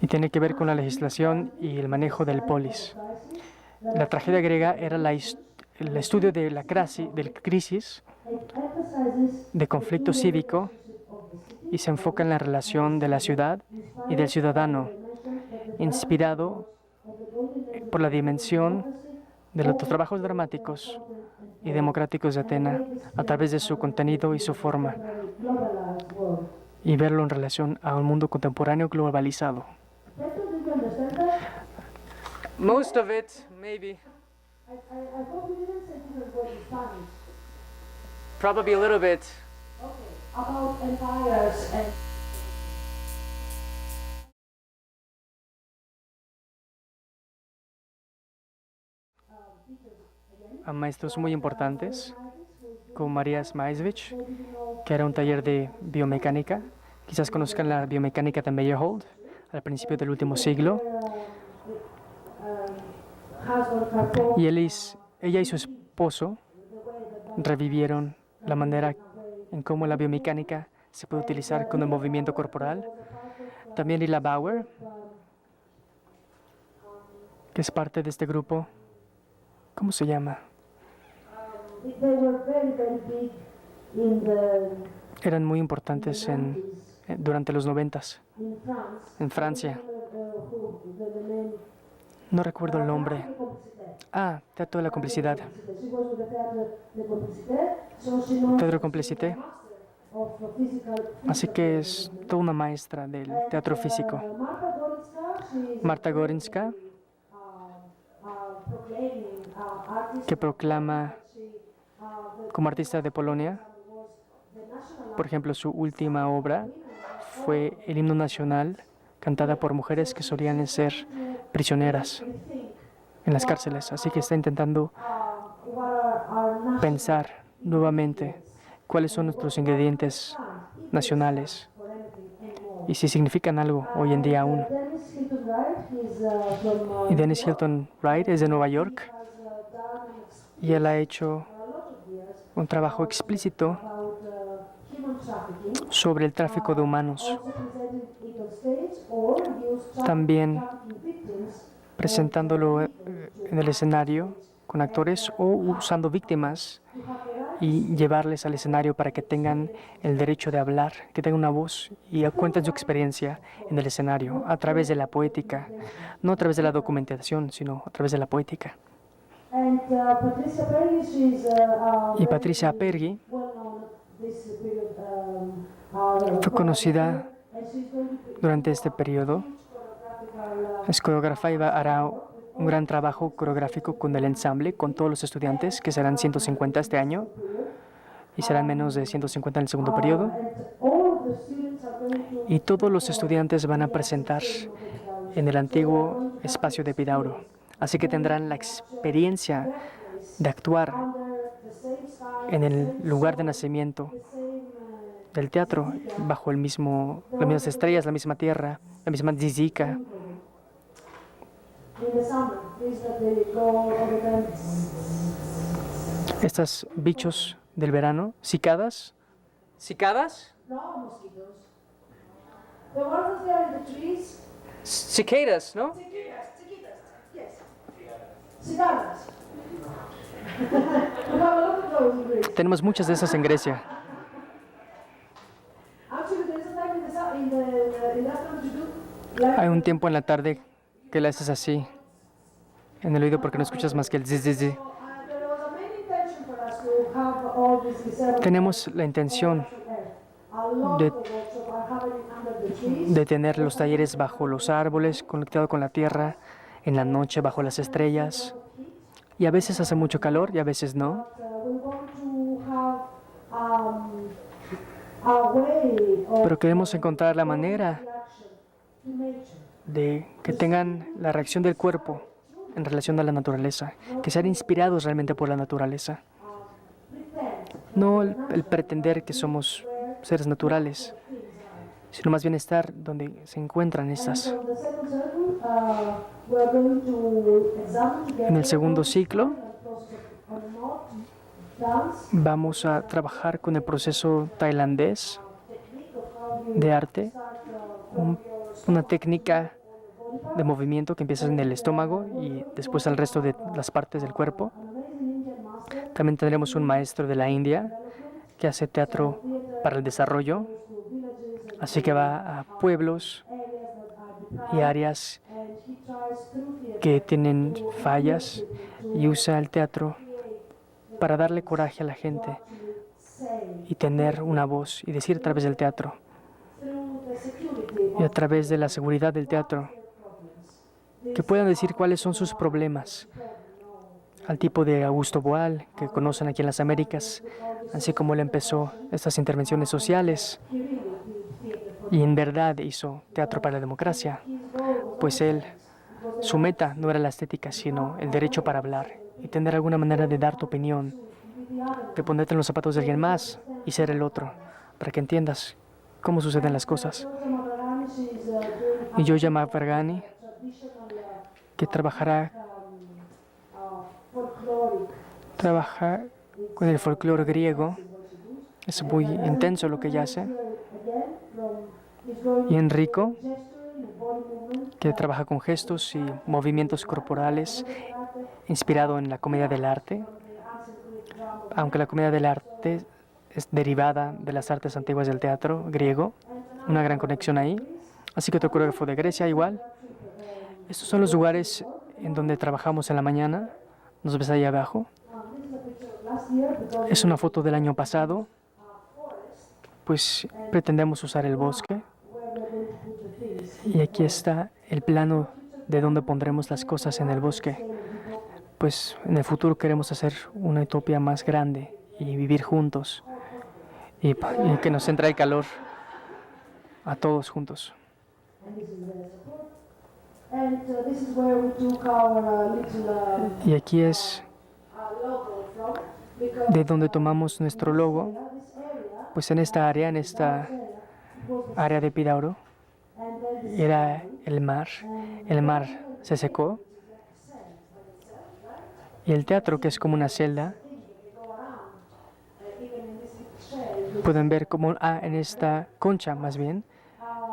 y tiene que ver con la legislación y el manejo del polis. La tragedia griega era el estudio de la crisis, de conflicto cívico, y se enfoca en la relación de la ciudad y del ciudadano, inspirado por la dimensión de los trabajos dramáticos y democráticos de Atena a través de su contenido y su forma, y verlo en relación a un mundo contemporáneo globalizado. Most of it, maybe. Probably a little bit. About empires and A maestros muy importantes, como María Smaisvich, que era un taller de biomecánica. Quizás conozcan la biomecánica de Meyerhold, al principio del último siglo. Y ella y su esposo revivieron la manera en cómo la biomecánica se puede utilizar con el movimiento corporal. También Lila Bauer, que es parte de este grupo. ¿Cómo se llama? they were very, very big in Eran muy importantes durante los 90s in France. en Francia. The name No recuerdo el nombre. Ah, Teatro de la Complicidad. she was with the theater de Complicité, so she knows Teatro Complicité. of physical. Así que es toda una maestra del teatro físico. Marta Gorinska, she is Marta Gorinska, proclaiming artist. que proclama She como artista de Polonia. Por ejemplo, su última obra fue el himno nacional, cantada por mujeres que solían ser prisioneras en las cárceles. Así que está intentando what are our national pensar nuevamente cuáles son nuestros ingredientes nacionales for anything anymore. y si significan algo hoy en día aún. Dennis Hilton Wright, he's from Y Dennis Hilton Wright es de Nueva York has done y él ha hecho a lot of years un trabajo explícito about human trafficking, sobre el tráfico de humanos, also presented it on stage or used también trafficking victims presentándolo en el escenario con actores o usando víctimas y llevarles al escenario para que tengan el derecho de hablar, que tengan una voz y cuenten su experiencia en el escenario a través de la poética, no a través de la documentación, sino a través de la poética. and Patricia Perry, she's Y Patricia Pergi well known this period fue conocida and she's going to be durante este periodo. choreographical Es coreógrafa y hará un gran trabajo coreográfico con el ensamble, con todos los estudiantes, que serán 150 este año y serán menos de 150 en el segundo periodo. and all of the students are going to Y todos los estudiantes van a presentar en el antiguo espacio de Epidauro. Así que tendrán la experiencia de actuar under the same sky, en el lugar de nacimiento same del teatro, bajo las mismas estrellas, la misma tierra, la misma zizika. in the summer, is that they go all the time. Estos bichos del verano, cicadas. ¿Cicadas? No mosquitoes. The ones that are in the trees, Cicadas, ¿no? chiquitas, yes. Cicadas. We have a lot of those in Greece. Tenemos muchas de esas en Grecia. Actually, there's a time in the afternoon to do like Hay un tiempo en la tarde que le haces así en el oído porque no escuchas más que el zizizi. there was a main intention for us to have all these reserves. Tenemos la intención A lot de- of workshops are happening under the trees. de tener los talleres bajo los árboles, conectado con la tierra, en la noche bajo las estrellas. Y a veces hace mucho calor y a veces no. We want to have a way of Pero queremos encontrar la manera reaction to nature. de que tengan la reacción del cuerpo en relación a la naturaleza, que sean inspirados realmente por la naturaleza. No el pretender que somos seres naturales, sino más bien estar donde se encuentran estas. From the second circle, we are going to examine together En el segundo ciclo the process of knot dance vamos a trabajar con el proceso tailandés technique of how you de arte, start una técnica de movimiento que empieza en el estómago y después al resto de las partes del cuerpo. an amazing Indian master También tendremos un maestro de la India que hace teatro para el desarrollo, to villages así que va a pueblos and areas that are deprived, y áreas and he tries through theater que tienen fallas y usa el teatro para darle coraje a la gente y tener una voz y decir a través del teatro y a través de la seguridad del teatro que puedan decir cuáles son sus problemas al tipo de Augusto Boal que conocen aquí en las Américas, así como él empezó estas intervenciones sociales y en verdad hizo teatro para la democracia, pues él, su meta no era la estética, sino el derecho para hablar y tener alguna manera de dar tu opinión, de ponerte en los zapatos de alguien más y ser el otro, para que entiendas cómo suceden las cosas. Y Yoja Mahvargani, que trabaja con el folclore griego, es muy intenso lo que ella hace. Y Enrico, que trabaja con gestos y movimientos corporales, inspirado en la comedia del arte, aunque la comedia del arte es derivada de las artes antiguas del teatro griego, una gran conexión ahí. Así que otro coreógrafo de Grecia igual. Estos son los lugares en donde trabajamos en la mañana. ¿Nos ves ahí abajo? Es una foto del año pasado. Pues pretendemos usar el bosque. Y aquí está el plano de dónde pondremos las cosas en el bosque. Pues en el futuro queremos hacer una utopía más grande y vivir juntos. Y que nos entre el calor a todos juntos. Y aquí es de donde tomamos nuestro logo, pues en esta área de Epidauro, era el mar se secó, y el teatro, que es como una celda, pueden ver como, en esta concha más bien,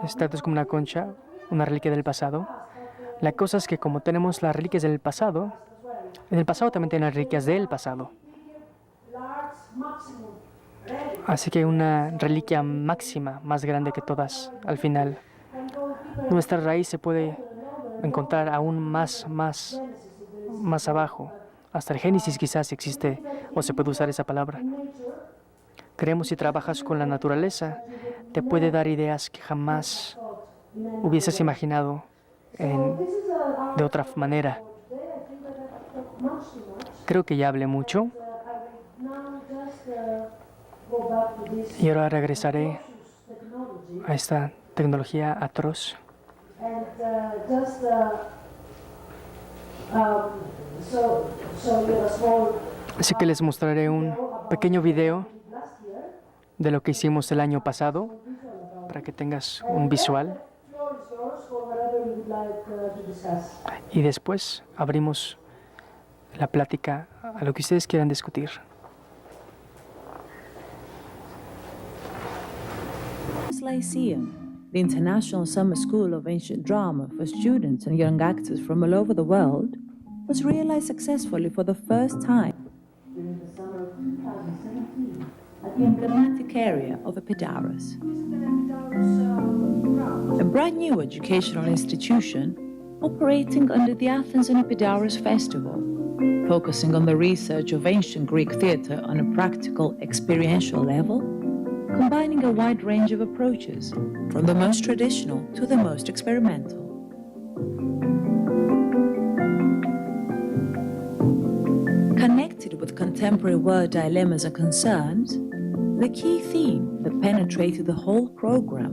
esta es como una concha, una reliquia del pasado. La cosa es que como tenemos las reliquias del pasado, en el pasado también tienen las reliquias del pasado. Así que una reliquia máxima, más grande que todas, al final. Nuestra raíz se puede encontrar aún más abajo. Hasta el Génesis quizás existe, o se puede usar esa palabra. Creemos si trabajas con la naturaleza, te puede dar ideas que jamás hubieses imaginado de otra manera. Creo que ya hablé mucho. Y ahora regresaré a esta tecnología atroz. Así que les mostraré un pequeño video de lo que hicimos el año pasado, para que tengas un visual. Y después abrimos la plática a lo que ustedes quieran discutir. Lyceum, the International Summer School of Ancient Drama for students and young actors from all over the world, was realized successfully for the first time during the summer of 2017 at the emblematic area of Epidaurus. A brand new educational institution operating under the Athens and Epidaurus Festival, focusing on the research of ancient Greek theatre on a practical, experiential level, combining a wide range of approaches, from the most traditional to the most experimental. Connected with contemporary world dilemmas and concerns, the key theme that penetrated the whole program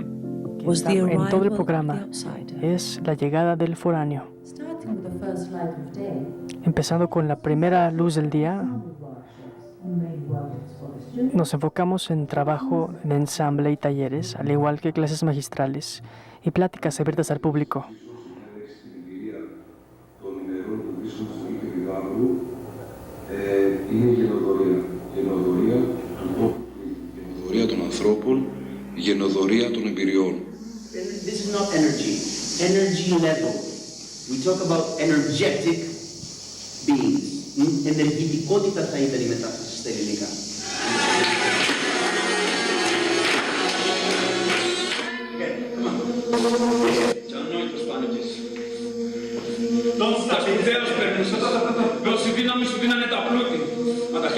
was the arrival en todo el of programa the outsider. Es la llegada del foráneo. Starting with the first light of day, Empezando con la primera luz del día, nos enfocamos en trabajo de ensamble y talleres, al igual que clases magistrales y pláticas abiertas al público. Είναι γενοδορία του τόπου, γενοδορία των ανθρώπων, γενοδορία των εμπειριών. This is not energy level. We talk about energetic beings. Ενεργητικότητα θα ήταν η μετάφραση στα ελληνικά. Los ideas permisas, los ciudadanos vienen a plути, a la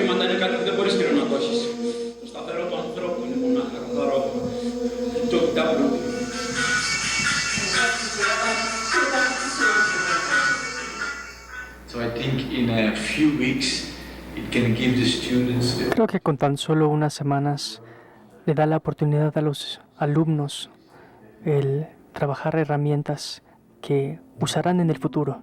So I think in a few weeks it can give the students Creo que con tan solo unas semanas le da la oportunidad a los alumnos el trabajar herramientas que usarán en el futuro.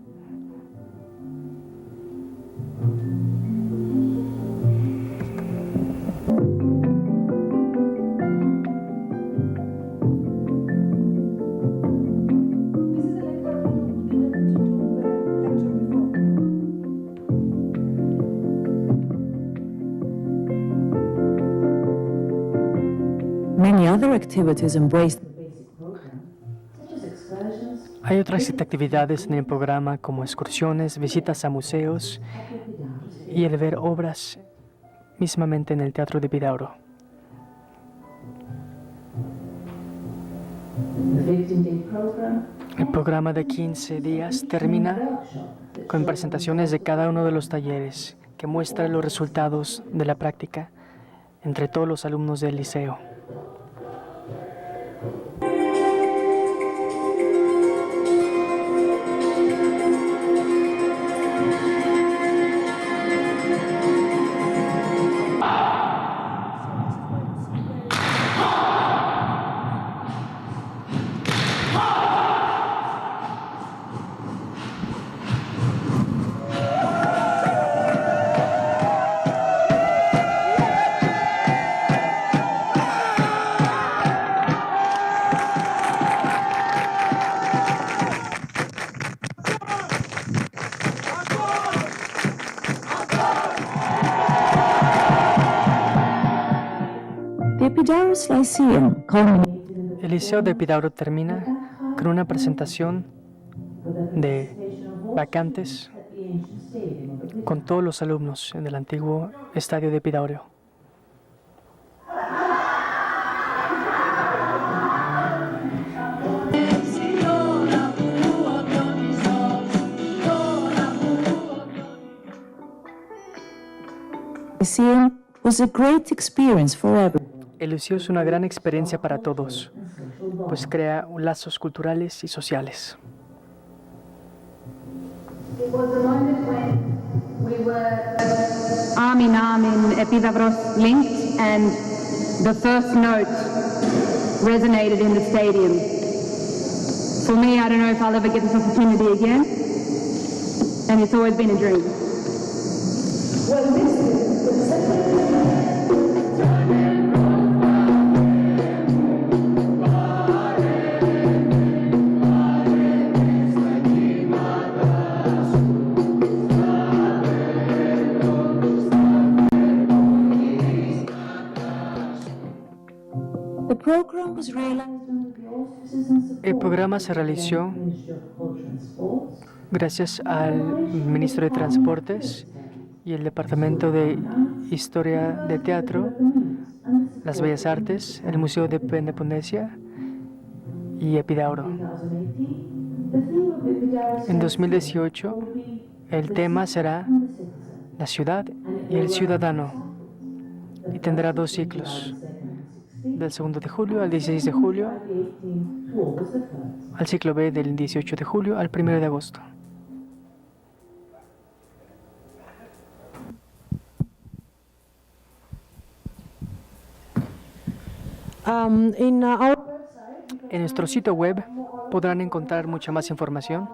Many other activities embrace the basic program, such as excursions, Hay otras actividades en el programa como excursiones, visitas a museos y el ver obras mismamente en el Teatro de Epidauro. the 15-day program, El programa de 15 días termina con presentaciones de cada uno de los talleres que muestra los resultados de la práctica entre todos los alumnos del liceo. the Epidaurus Lyceum culminated in the El Liceo de Epidauro termina con una presentación de vacantes at the ancient stadium of Epidaurus. con todos los alumnos en el antiguo estadio de Epidauro. Lyceum was a great experience for everyone. El liceo es una gran experiencia para todos, pues crea lazos culturales y sociales. It was the moment when we were arm in arm in Epidavros linked and the first note resonated in the stadium. For me, I don't know if I'll ever get this opportunity again, and it's always been a dream. The program was realized under the auspices and support El programa se realizó of the Ministry of Culture and Sports, gracias al Ministro de Transportes y el Departamento de Historia de Teatro, las Bellas Artes, el Museo de Peneponesia y Epidauro. 2018. The theme of Epidaurus En 2018, el tema será la ciudad y el ciudadano y tendrá 2 ciclos, del 2 de julio al 16 de julio, to August the 1st. al ciclo B del 18 de julio al 1 de agosto. In our En nuestro sitio web podrán encontrar mucha más información.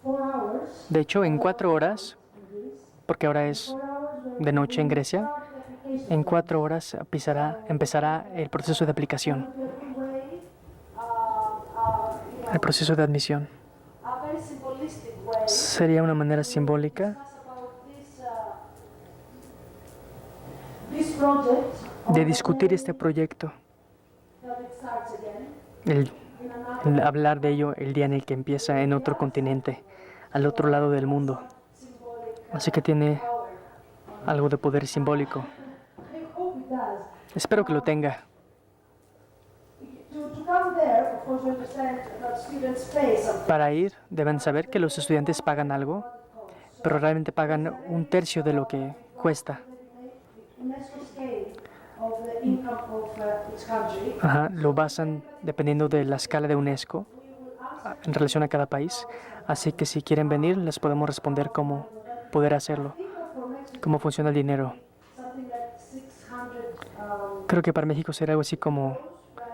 4 hours, De hecho, en 4 horas, porque ahora es de noche en Grecia, en 4 horas empezará el proceso de aplicación, el proceso de admisión. a very symbolistic way, Sería una manera simbólica about this project de discutir este proyecto, that it starts again el hablar de ello el día en el que empieza en otro continente, al otro lado del mundo. Así que tiene algo de poder simbólico. I hope it does. Espero que lo tenga. To come there, of course, we understand that students pay something. Para ir, deben saber que los estudiantes pagan algo, pero realmente pagan 1/3 de lo que cuesta. UNESCO scale of the income each country. Ajá, lo basan dependiendo de la escala de UNESCO en relación a cada país. Así que si quieren venir, les podemos responder cómo poder hacerlo, cómo funciona el dinero. Something like 600 Creo que para México será algo así como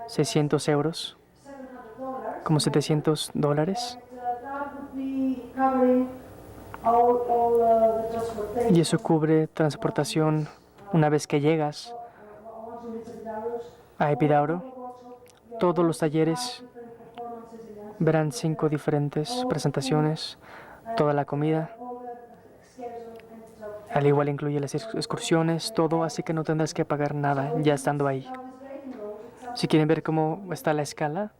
600 euros, $700. como $700. That would be covering all the transportation. Y eso cubre transportación una vez que llegas Once you visit Belarus, a Epidauro. Todos los talleres verán 5 diferentes presentaciones, toda la comida. Al igual incluye las excursiones, todo, así que no tendrás que pagar nada ya estando ahí. Si quieren ver cómo está la escala,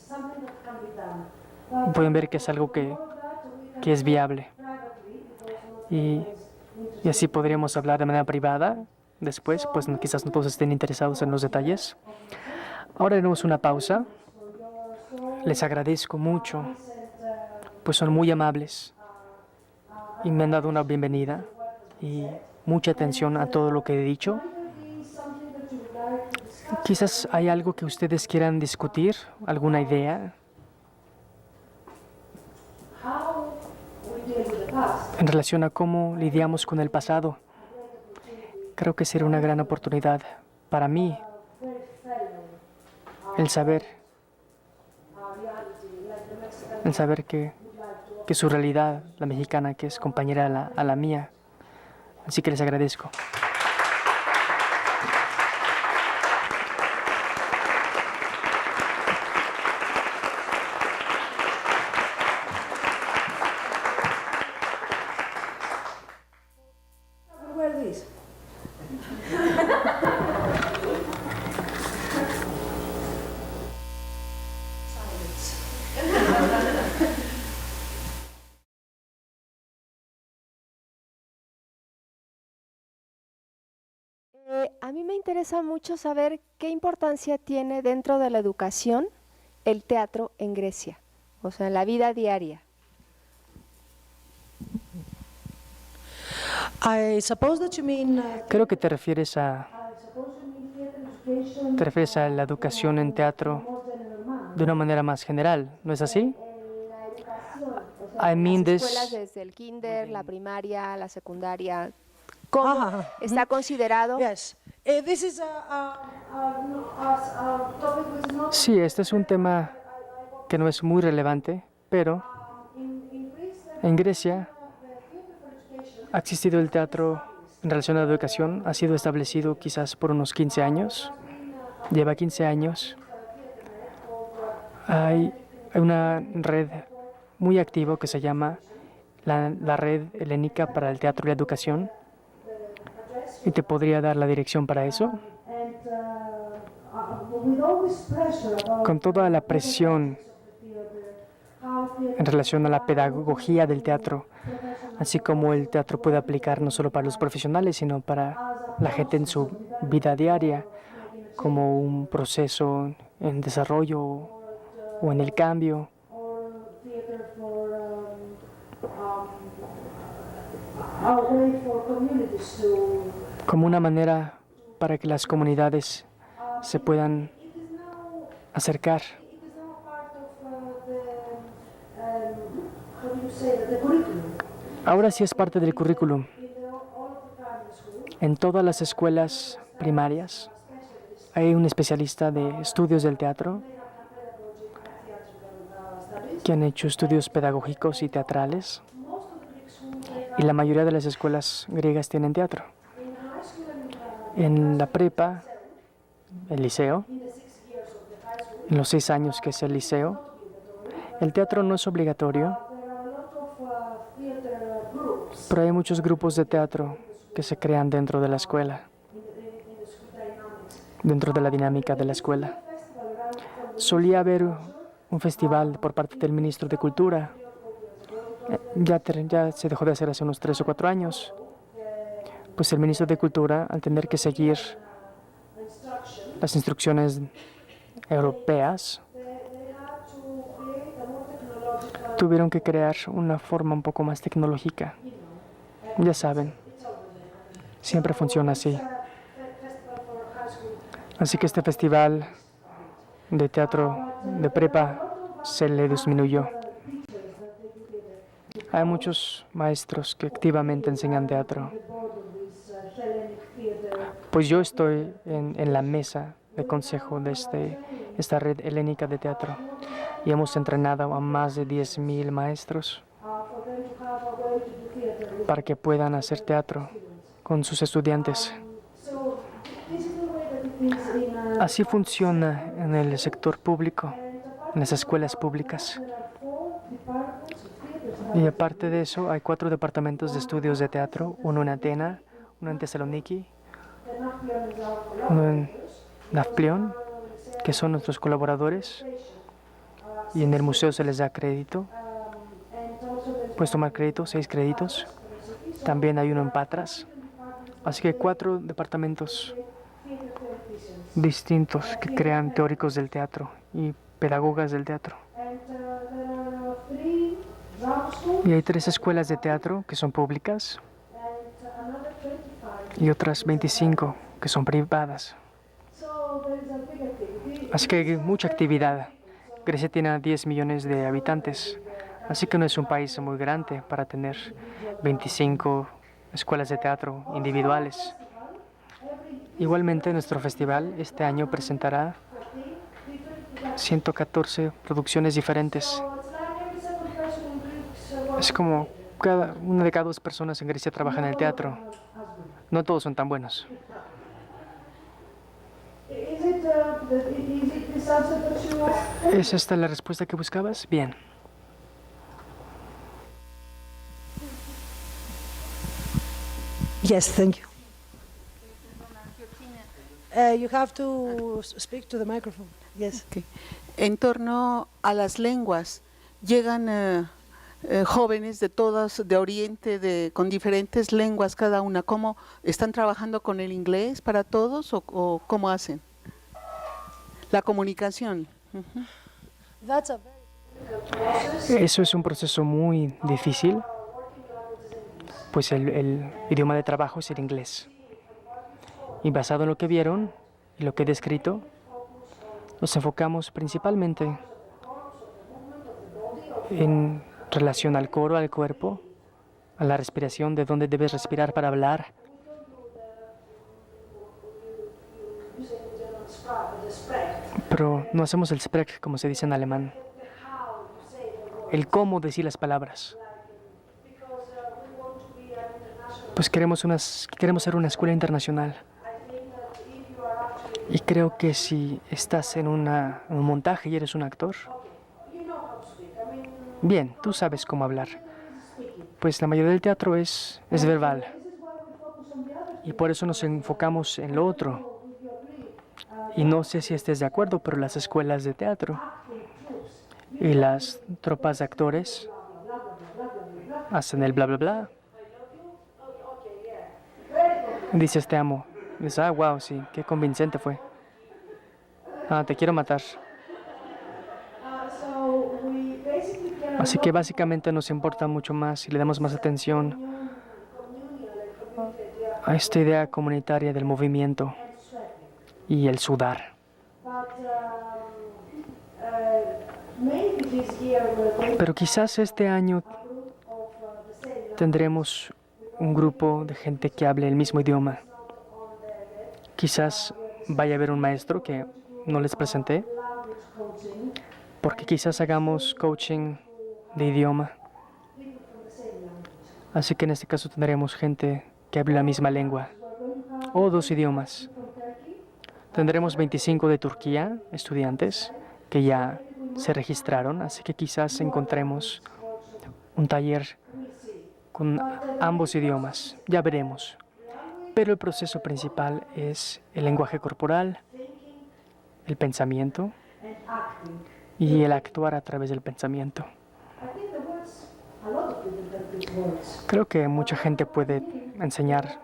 something that can be done. pueden ver que es algo que es viable. Y así podríamos hablar de manera privada después, pues quizás no todos estén interesados en los detalles. Ahora haremos una pausa. Les agradezco mucho, pues son muy amables y me han dado una bienvenida y mucha atención a todo lo que he dicho. Quizás hay algo que ustedes quieran discutir, alguna idea How we deal with the past. en relación a cómo lidiamos con el pasado. Creo que será una gran oportunidad para mí el saber que su realidad, la mexicana, que es compañera a la mía. Así que les agradezco. Where are these? A mí me interesa mucho saber qué importancia tiene dentro de la educación el teatro en Grecia, o sea, en la vida diaria. I suppose that you mean Creo que te refieres a la educación en teatro de una manera más general, ¿no es así? I mean Las escuelas this. desde el kinder, la primaria, la secundaria, ¿cómo está considerado? yes. This is a topic which is not Sí, este es un tema que no es muy relevante, pero en Grecia ha existido el teatro en relación a la educación, ha sido establecido quizás por unos 15 años, lleva 15 años. Hay una red muy activa que se llama la Red Helénica para el Teatro y la Educación, y te podría dar la dirección para eso. with all this pressure about Con toda la presión en relación a la pedagogía del teatro, así como el teatro puede aplicar no solo para los profesionales, sino para la gente en su vida diaria, como un proceso en desarrollo o en el cambio, theater for a way for communities to como una manera para que las comunidades se puedan acercar. it is now part of how do you say that, the curriculum Ahora sí es parte del currículum. in all of the primary schools. En todas las escuelas primarias hay un especialista de estudios del teatro que han hecho estudios pedagógicos y teatrales, y la mayoría de las escuelas griegas tienen teatro. En la prepa, el liceo, en los 6 años que es el liceo, el teatro no es obligatorio, pero hay muchos grupos de teatro que se crean dentro de la escuela, dentro de la dinámica de la escuela. Solía haber un festival por parte del ministro de Cultura. Ya se dejó de hacer hace unos 3 o 4 años. Pues el ministro de Cultura, al tener que seguir las instrucciones europeas, tuvieron que crear una forma un poco más tecnológica. Ya saben, siempre funciona así. Así que este festival de teatro de prepa se le disminuyó. Hay muchos maestros que activamente enseñan teatro. Pues yo estoy en la mesa de consejo de esta red helénica de teatro y hemos entrenado a más de 10,000 maestros para que puedan hacer teatro con sus estudiantes. Así funciona en el sector público, en las escuelas públicas. Y aparte de eso, hay 4 departamentos de estudios de teatro, uno en Atena, uno en Tesaloniki, uno en Nafplión, que son nuestros colaboradores, y en el museo se les da crédito. Puedes tomar crédito, 6 créditos. También hay uno en Patras. Así que 4 departamentos distintos que crean teóricos del teatro y pedagogas del teatro. Y hay 3 escuelas de teatro que son públicas y otras 25 que son privadas. Así que hay mucha actividad. Grecia tiene 10 millones de habitantes, así que no es un país muy grande para tener 25 escuelas de teatro individuales. Igualmente, nuestro festival este año presentará 114 producciones diferentes. Es como una de cada 2 personas en Grecia trabaja en el teatro. No todos son tan buenos. ¿Es esta la respuesta que buscabas? Bien. Yes, thank you. You have to speak to the microphone. Yes. Okay. En torno a las lenguas, llegan jóvenes de todas, de Oriente, con diferentes lenguas cada una. ¿Cómo están trabajando con el inglés para todos o cómo hacen? La comunicación. Eso es un proceso muy difícil, pues el idioma de trabajo es el inglés. Y basado en lo que vieron y lo que he descrito, nos enfocamos principalmente en relación al coro, al cuerpo, a la respiración, de dónde debes respirar para hablar. Pero no hacemos el Sprech, como se dice en alemán. El cómo decir las palabras. Pues queremos ser una escuela internacional. Y creo que si estás en un montaje y eres un actor, bien, tú sabes cómo hablar. Pues la mayoría del teatro es verbal. Y por eso nos enfocamos en lo otro. Y no sé si estés de acuerdo, pero las escuelas de teatro y las tropas de actores hacen el bla bla bla. Dices te amo. Dices, wow, sí, qué convincente fue. Te quiero matar. Así que básicamente nos importa mucho más y le damos más atención a esta idea comunitaria del movimiento y el sudar. Pero quizás este año tendremos un grupo de gente que hable el mismo idioma. Quizás vaya a haber un maestro que no les presenté, porque quizás hagamos coaching de idioma. Así que en este caso tendremos gente que hable la misma lengua o 2 idiomas. Tendremos 25 de Turquía, estudiantes, que ya se registraron, así que quizás encontremos un taller con ambos idiomas, ya veremos. Pero el proceso principal es el lenguaje corporal, el pensamiento y el actuar a través del pensamiento. Creo que mucha gente puede enseñar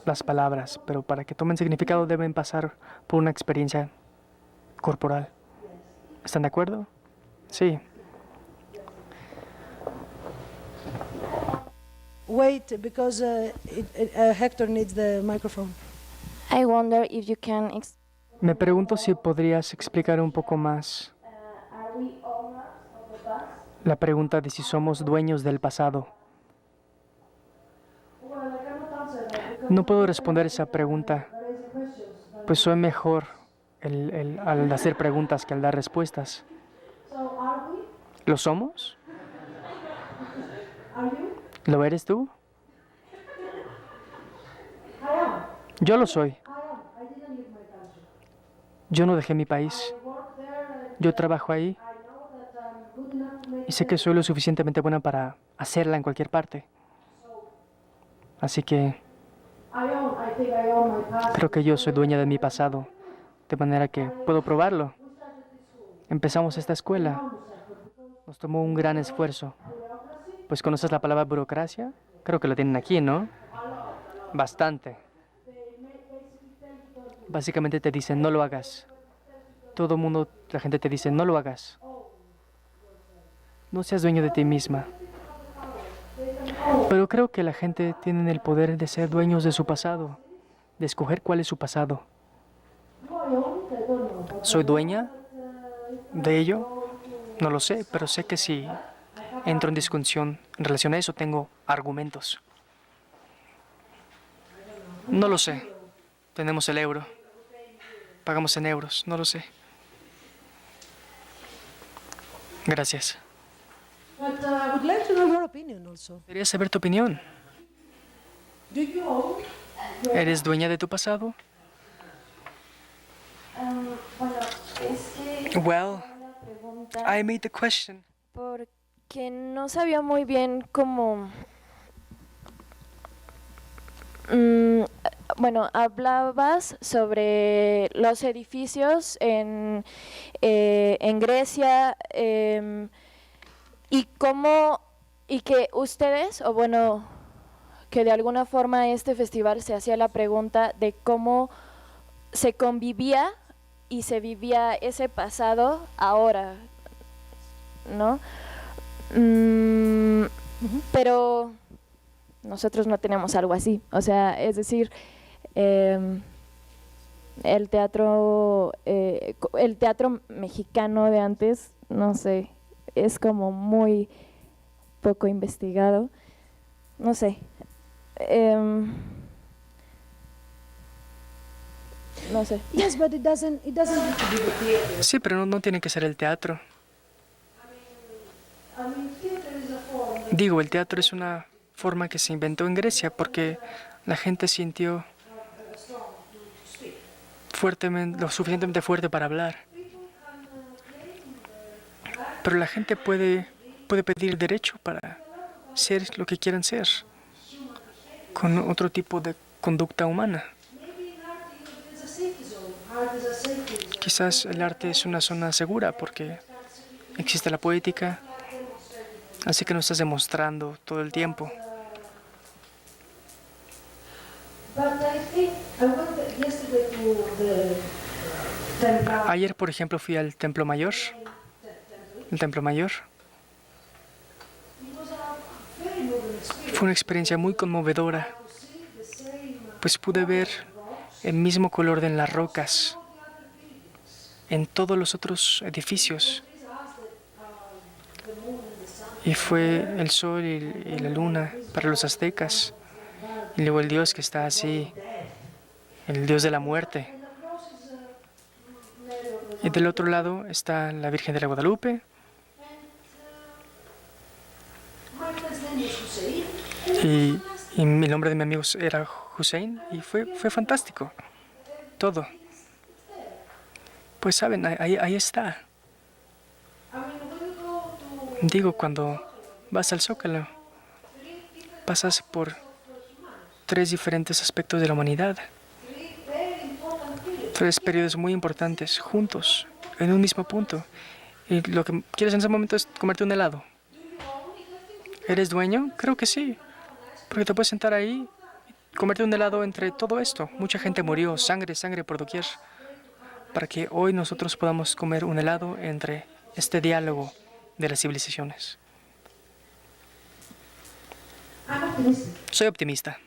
las palabras, pero para que tomen significado deben pasar por una experiencia corporal. ¿Están de acuerdo? Sí. Wait, because Hector needs the microphone. I wonder if you can Me pregunto si podrías explicar un poco más la pregunta de si somos dueños del pasado. No puedo responder esa pregunta, pues soy mejor al hacer preguntas que al dar respuestas. ¿Lo somos? ¿Lo eres tú? Yo lo soy. Yo no dejé mi país. Yo trabajo ahí y sé que soy lo suficientemente buena para hacerla en cualquier parte. Así que creo que yo soy dueña de mi pasado, de manera que puedo probarlo. Empezamos esta escuela. Nos tomó un gran esfuerzo. Pues ¿conoces la palabra burocracia? Creo que lo tienen aquí, ¿no? Bastante. Básicamente te dicen, no lo hagas. Todo el mundo, la gente te dice, no lo hagas. No seas dueño de ti misma. Pero creo que la gente tiene el poder de ser dueños de su pasado, de escoger cuál es su pasado. ¿Soy dueña de ello? No lo sé, pero sé que si entro en discusión en relación a eso, tengo argumentos. No lo sé. Tenemos el euro. Pagamos en euros. No lo sé. Gracias. But I would like to know your opinion also. Quería saber tu opinión. Do you own ¿Eres dueña de tu pasado? Bueno, es que Well, la pregunta I made the question. porque no sabía muy bien cómo. Bueno, hablabas sobre los edificios en Grecia y cómo, y que ustedes, o bueno, que de alguna forma este festival se hacía la pregunta de cómo se convivía y se vivía ese pasado ahora, ¿no? Pero nosotros no tenemos algo así, o sea, es decir, el teatro mexicano de antes, no sé, es como muy poco investigado, no sé. No sé. Yes, but it doesn't have to be the theater. Sí, pero no tiene que ser el teatro. Digo, el teatro es una forma que se inventó en Grecia porque la gente sintió fuertemente, lo suficientemente fuerte para hablar. Pero la gente puede pedir derecho para ser lo que quieran ser, con otro tipo de conducta humana. Quizás el arte es una zona segura porque existe la poética, así que no estás demostrando todo el tiempo. Ayer, por ejemplo, fui al Templo Mayor. El Templo Mayor. Fue una experiencia muy conmovedora, pues pude ver el mismo color en las rocas, en todos los otros edificios. Y fue el sol y la luna para los aztecas. Y luego el Dios que está así, el Dios de la muerte. Y del otro lado está la Virgen de la Guadalupe. Y el nombre de mi amigo era Hussein y fue fantástico. Todo. Pues saben, ahí está. Digo, cuando vas al Zócalo, pasas por 3 diferentes aspectos de la humanidad. 3 periodos muy importantes, juntos, en un mismo punto. Y lo que quieres en ese momento es comerte un helado. ¿Eres dueño? Creo que sí. Porque te puedes sentar ahí y comerte un helado entre todo esto. Mucha gente murió, sangre por doquier, para que hoy nosotros podamos comer un helado entre este diálogo de las civilizaciones. Soy optimista.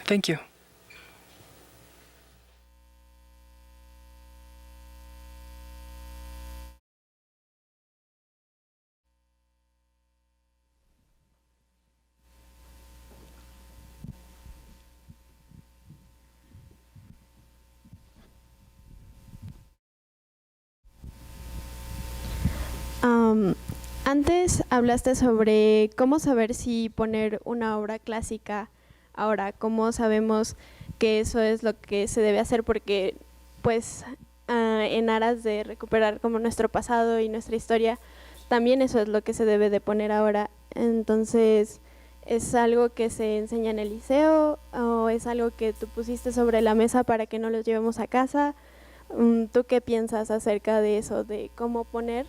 Thank you. Antes hablaste sobre cómo saber si poner una obra clásica ahora, cómo sabemos que eso es lo que se debe hacer, porque pues en aras de recuperar como nuestro pasado y nuestra historia, también eso es lo que se debe de poner ahora. Entonces, ¿es algo que se enseña en el liceo o es algo que tú pusiste sobre la mesa para que no los llevemos a casa? ¿Tú qué piensas acerca de eso, de cómo poner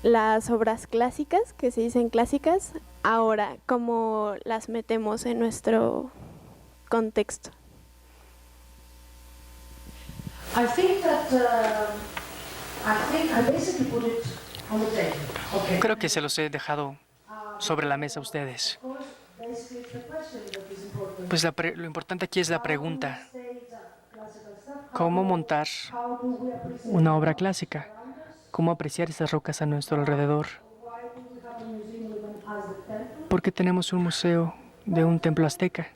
las obras clásicas, que se dicen clásicas, ahora, cómo las metemos en nuestro contexto? I think that I basically put it on the table. Okay. Creo que se los he dejado sobre la mesa a ustedes. Basically, the question that is important. Pues lo importante aquí es la pregunta. ¿Cómo montar una obra clásica? ¿Cómo apreciar esas rocas a nuestro alrededor? ¿Por qué tenemos un museo de un templo azteca?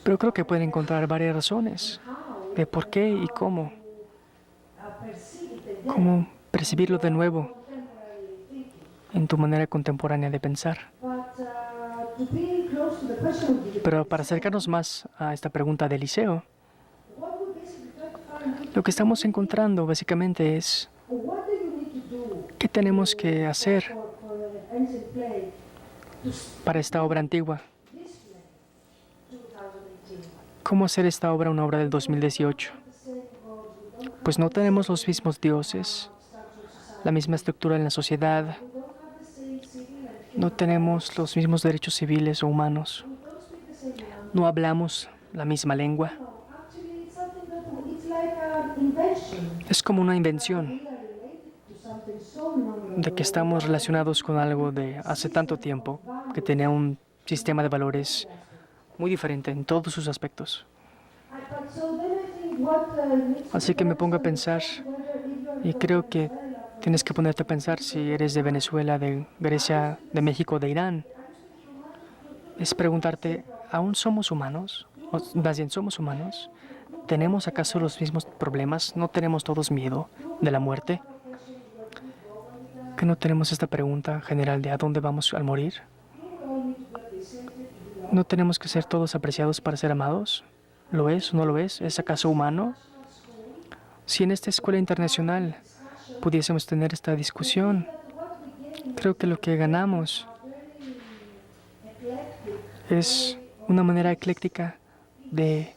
Pero creo que pueden encontrar varias razones de por qué y cómo. Cómo percibirlo de nuevo en tu manera contemporánea de pensar. Pero para acercarnos más a esta pregunta del liceo, lo que estamos encontrando básicamente es qué tenemos que hacer para esta obra antigua. ¿Cómo hacer esta obra una obra del 2018? Pues no tenemos los mismos dioses, la misma estructura en la sociedad, no tenemos los mismos derechos civiles o humanos, no hablamos la misma lengua. Es como una invención de que estamos relacionados con algo de hace tanto tiempo que tenía un sistema de valores muy diferente en todos sus aspectos. Así que me pongo a pensar y creo que tienes que ponerte a pensar si eres de Venezuela, de Grecia, de México, de Irán. Es preguntarte, ¿aún somos humanos? O más bien, ¿somos humanos? ¿Tenemos acaso los mismos problemas? ¿No tenemos todos miedo de la muerte? ¿Que no tenemos esta pregunta general de a dónde vamos al morir? ¿No tenemos que ser todos apreciados para ser amados? ¿Lo es o no lo es? ¿Es acaso humano? Si en esta escuela internacional pudiésemos tener esta discusión, creo que lo que ganamos es una manera ecléctica de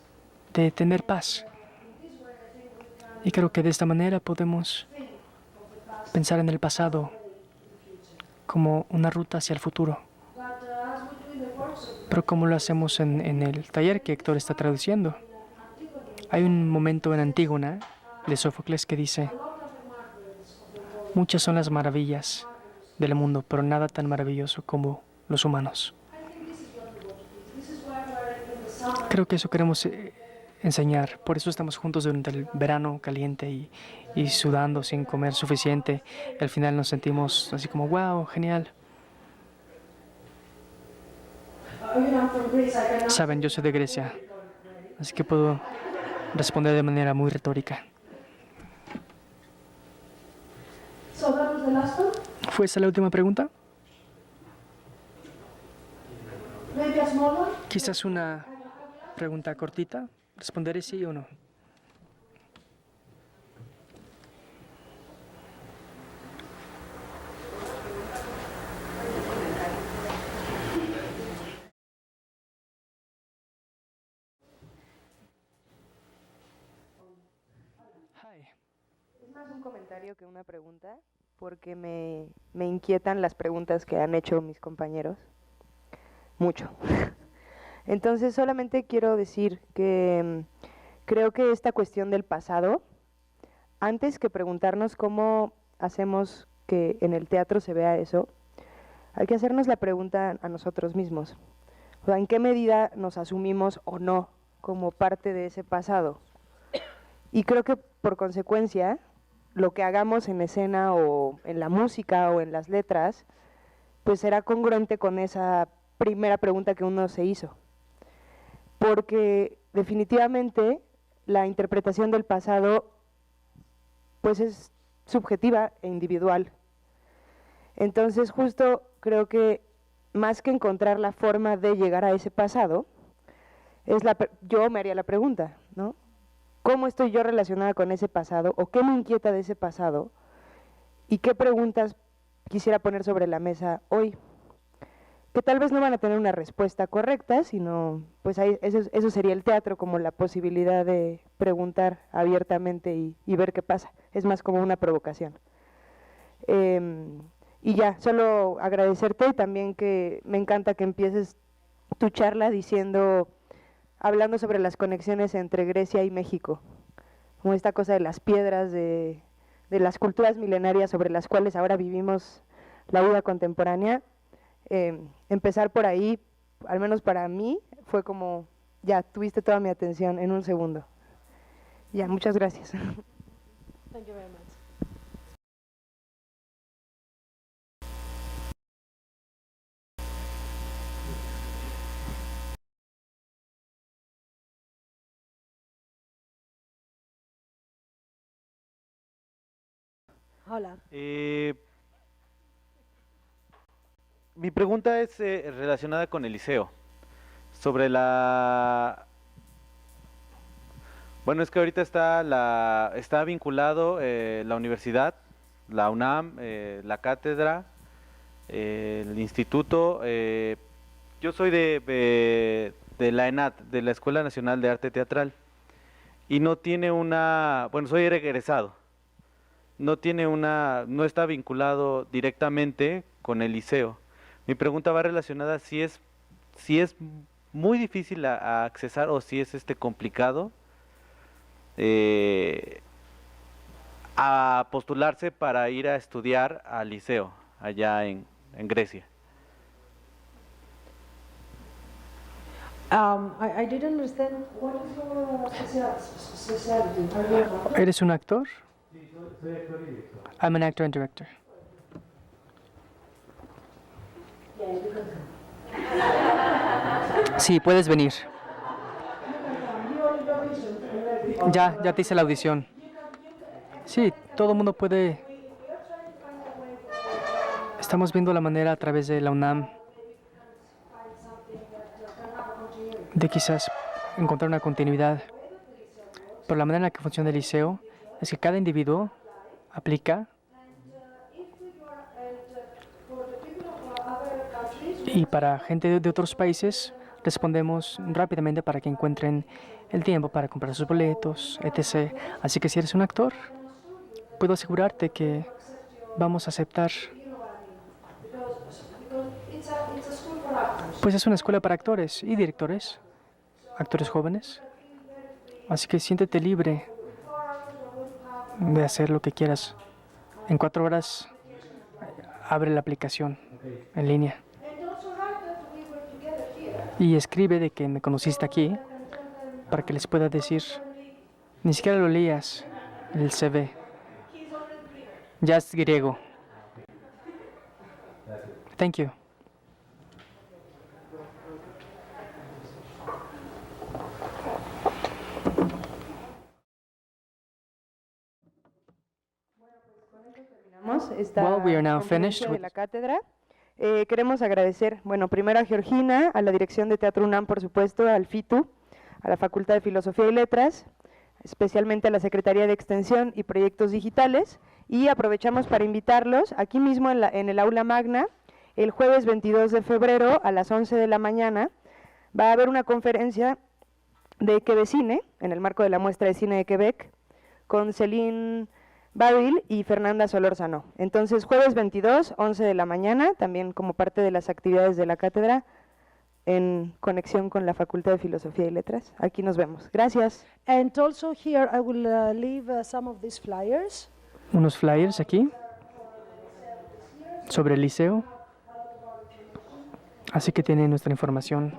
tener paz. Y creo que de esta manera podemos pensar en el pasado como una ruta hacia el futuro. Pero como lo hacemos en el taller que Héctor está traduciendo. Hay un momento en Antígona de Sófocles que dice: muchas son las maravillas del mundo, pero nada tan maravilloso como los humanos. Creo que eso queremos enseñar. Por eso estamos juntos durante el verano caliente y sudando sin comer suficiente. Y al final nos sentimos así como, wow, genial. Saben, yo soy de Grecia, así que puedo responder de manera muy retórica. ¿Fue esa la última pregunta? Quizás una pregunta cortita. ¿Responderé sí o no? Es más un comentario que una pregunta, porque me inquietan las preguntas que han hecho mis compañeros. Mucho. Entonces, solamente quiero decir que creo que esta cuestión del pasado, antes que preguntarnos cómo hacemos que en el teatro se vea eso, hay que hacernos la pregunta a nosotros mismos. O sea, ¿en qué medida nos asumimos o no como parte de ese pasado? Y creo que por consecuencia, lo que hagamos en escena o en la música o en las letras, pues será congruente con esa primera pregunta que uno se hizo. Porque definitivamente la interpretación del pasado pues es subjetiva e individual Entonces, justo creo que más que encontrar la forma de llegar a ese pasado, yo me haría la pregunta, ¿no? ¿Cómo estoy yo relacionada con ese pasado? ¿O qué me inquieta de ese pasado? ¿Y qué preguntas quisiera poner sobre la mesa hoy? Que tal vez no van a tener una respuesta correcta, sino, pues ahí, eso sería el teatro, como la posibilidad de preguntar abiertamente y ver qué pasa. Es más como una provocación. Y ya, solo agradecerte y también que me encanta que empieces tu charla hablando sobre las conexiones entre Grecia y México, como esta cosa de las piedras, de las culturas milenarias sobre las cuales ahora vivimos la vida contemporánea. Empezar por ahí, al menos para mí, fue como, ya, tuviste toda mi atención en un segundo. Ya, muchas gracias. Thank you very much. Hola. Mi pregunta es relacionada con el liceo, sobre bueno, es que ahorita está vinculado la universidad, la UNAM, la cátedra, el instituto. Yo soy de la ENAT, de la Escuela Nacional de Arte Teatral, y no tiene bueno, soy egresado, no está vinculado directamente con el liceo. Mi pregunta va relacionada si es muy difícil a accesar o si es complicado a postularse para ir a estudiar al liceo allá en Grecia. I didn't understand. What is your specialty? Are you an actor? ¿Eres un actor? Sí, soy actor y director. I'm an actor and director. Sí, puedes venir. Ya te hice la audición. Sí, todo el mundo puede. Estamos viendo la manera a través de la UNAM de quizás encontrar una continuidad. Pero la manera en la que funciona el liceo es que cada individuo aplica y para gente de otros países respondemos rápidamente para que encuentren el tiempo para comprar sus boletos, etc. Así que si eres un actor, puedo asegurarte que vamos a aceptar. Pues es una escuela para actores y directores, actores jóvenes. Así que siéntete libre de hacer lo que quieras. En 4 horas abre la aplicación en línea. Y escribe de que me conociste aquí para que les pueda decir. Ni siquiera lo leas, el CV. Ya es griego. Thank you. Well, we are now finished de with la cátedra. Queremos agradecer, bueno, primero a Georgina, a la Dirección de Teatro UNAM, por supuesto, al FITU, a la Facultad de Filosofía y Letras, especialmente a la Secretaría de Extensión y Proyectos Digitales, y aprovechamos para invitarlos aquí mismo en el Aula Magna, el jueves 22 de febrero a las 11 de la mañana, va a haber una conferencia de Quebecine, en el marco de la Muestra de Cine de Quebec, con Céline Baril y Fernanda Solórzano. Entonces, jueves 22, 11 de la mañana, también como parte de las actividades de la cátedra, en conexión con la Facultad de Filosofía y Letras. Aquí nos vemos. Gracias. And also here I will leave some of these flyers. Unos flyers aquí sobre el liceo. Así que tienen nuestra información.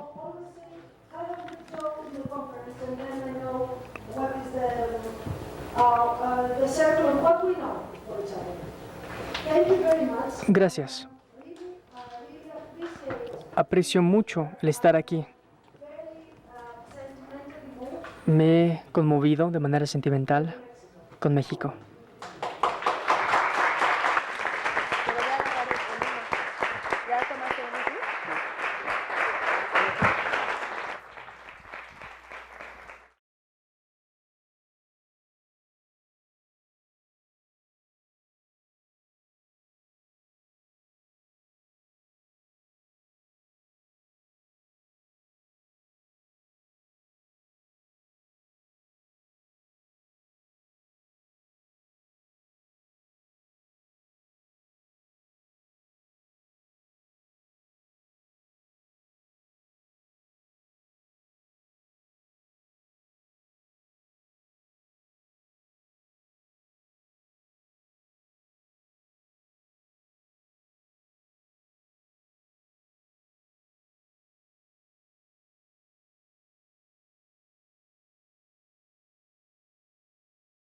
Gracias. Aprecio mucho el estar aquí. Me he conmovido de manera sentimental con México.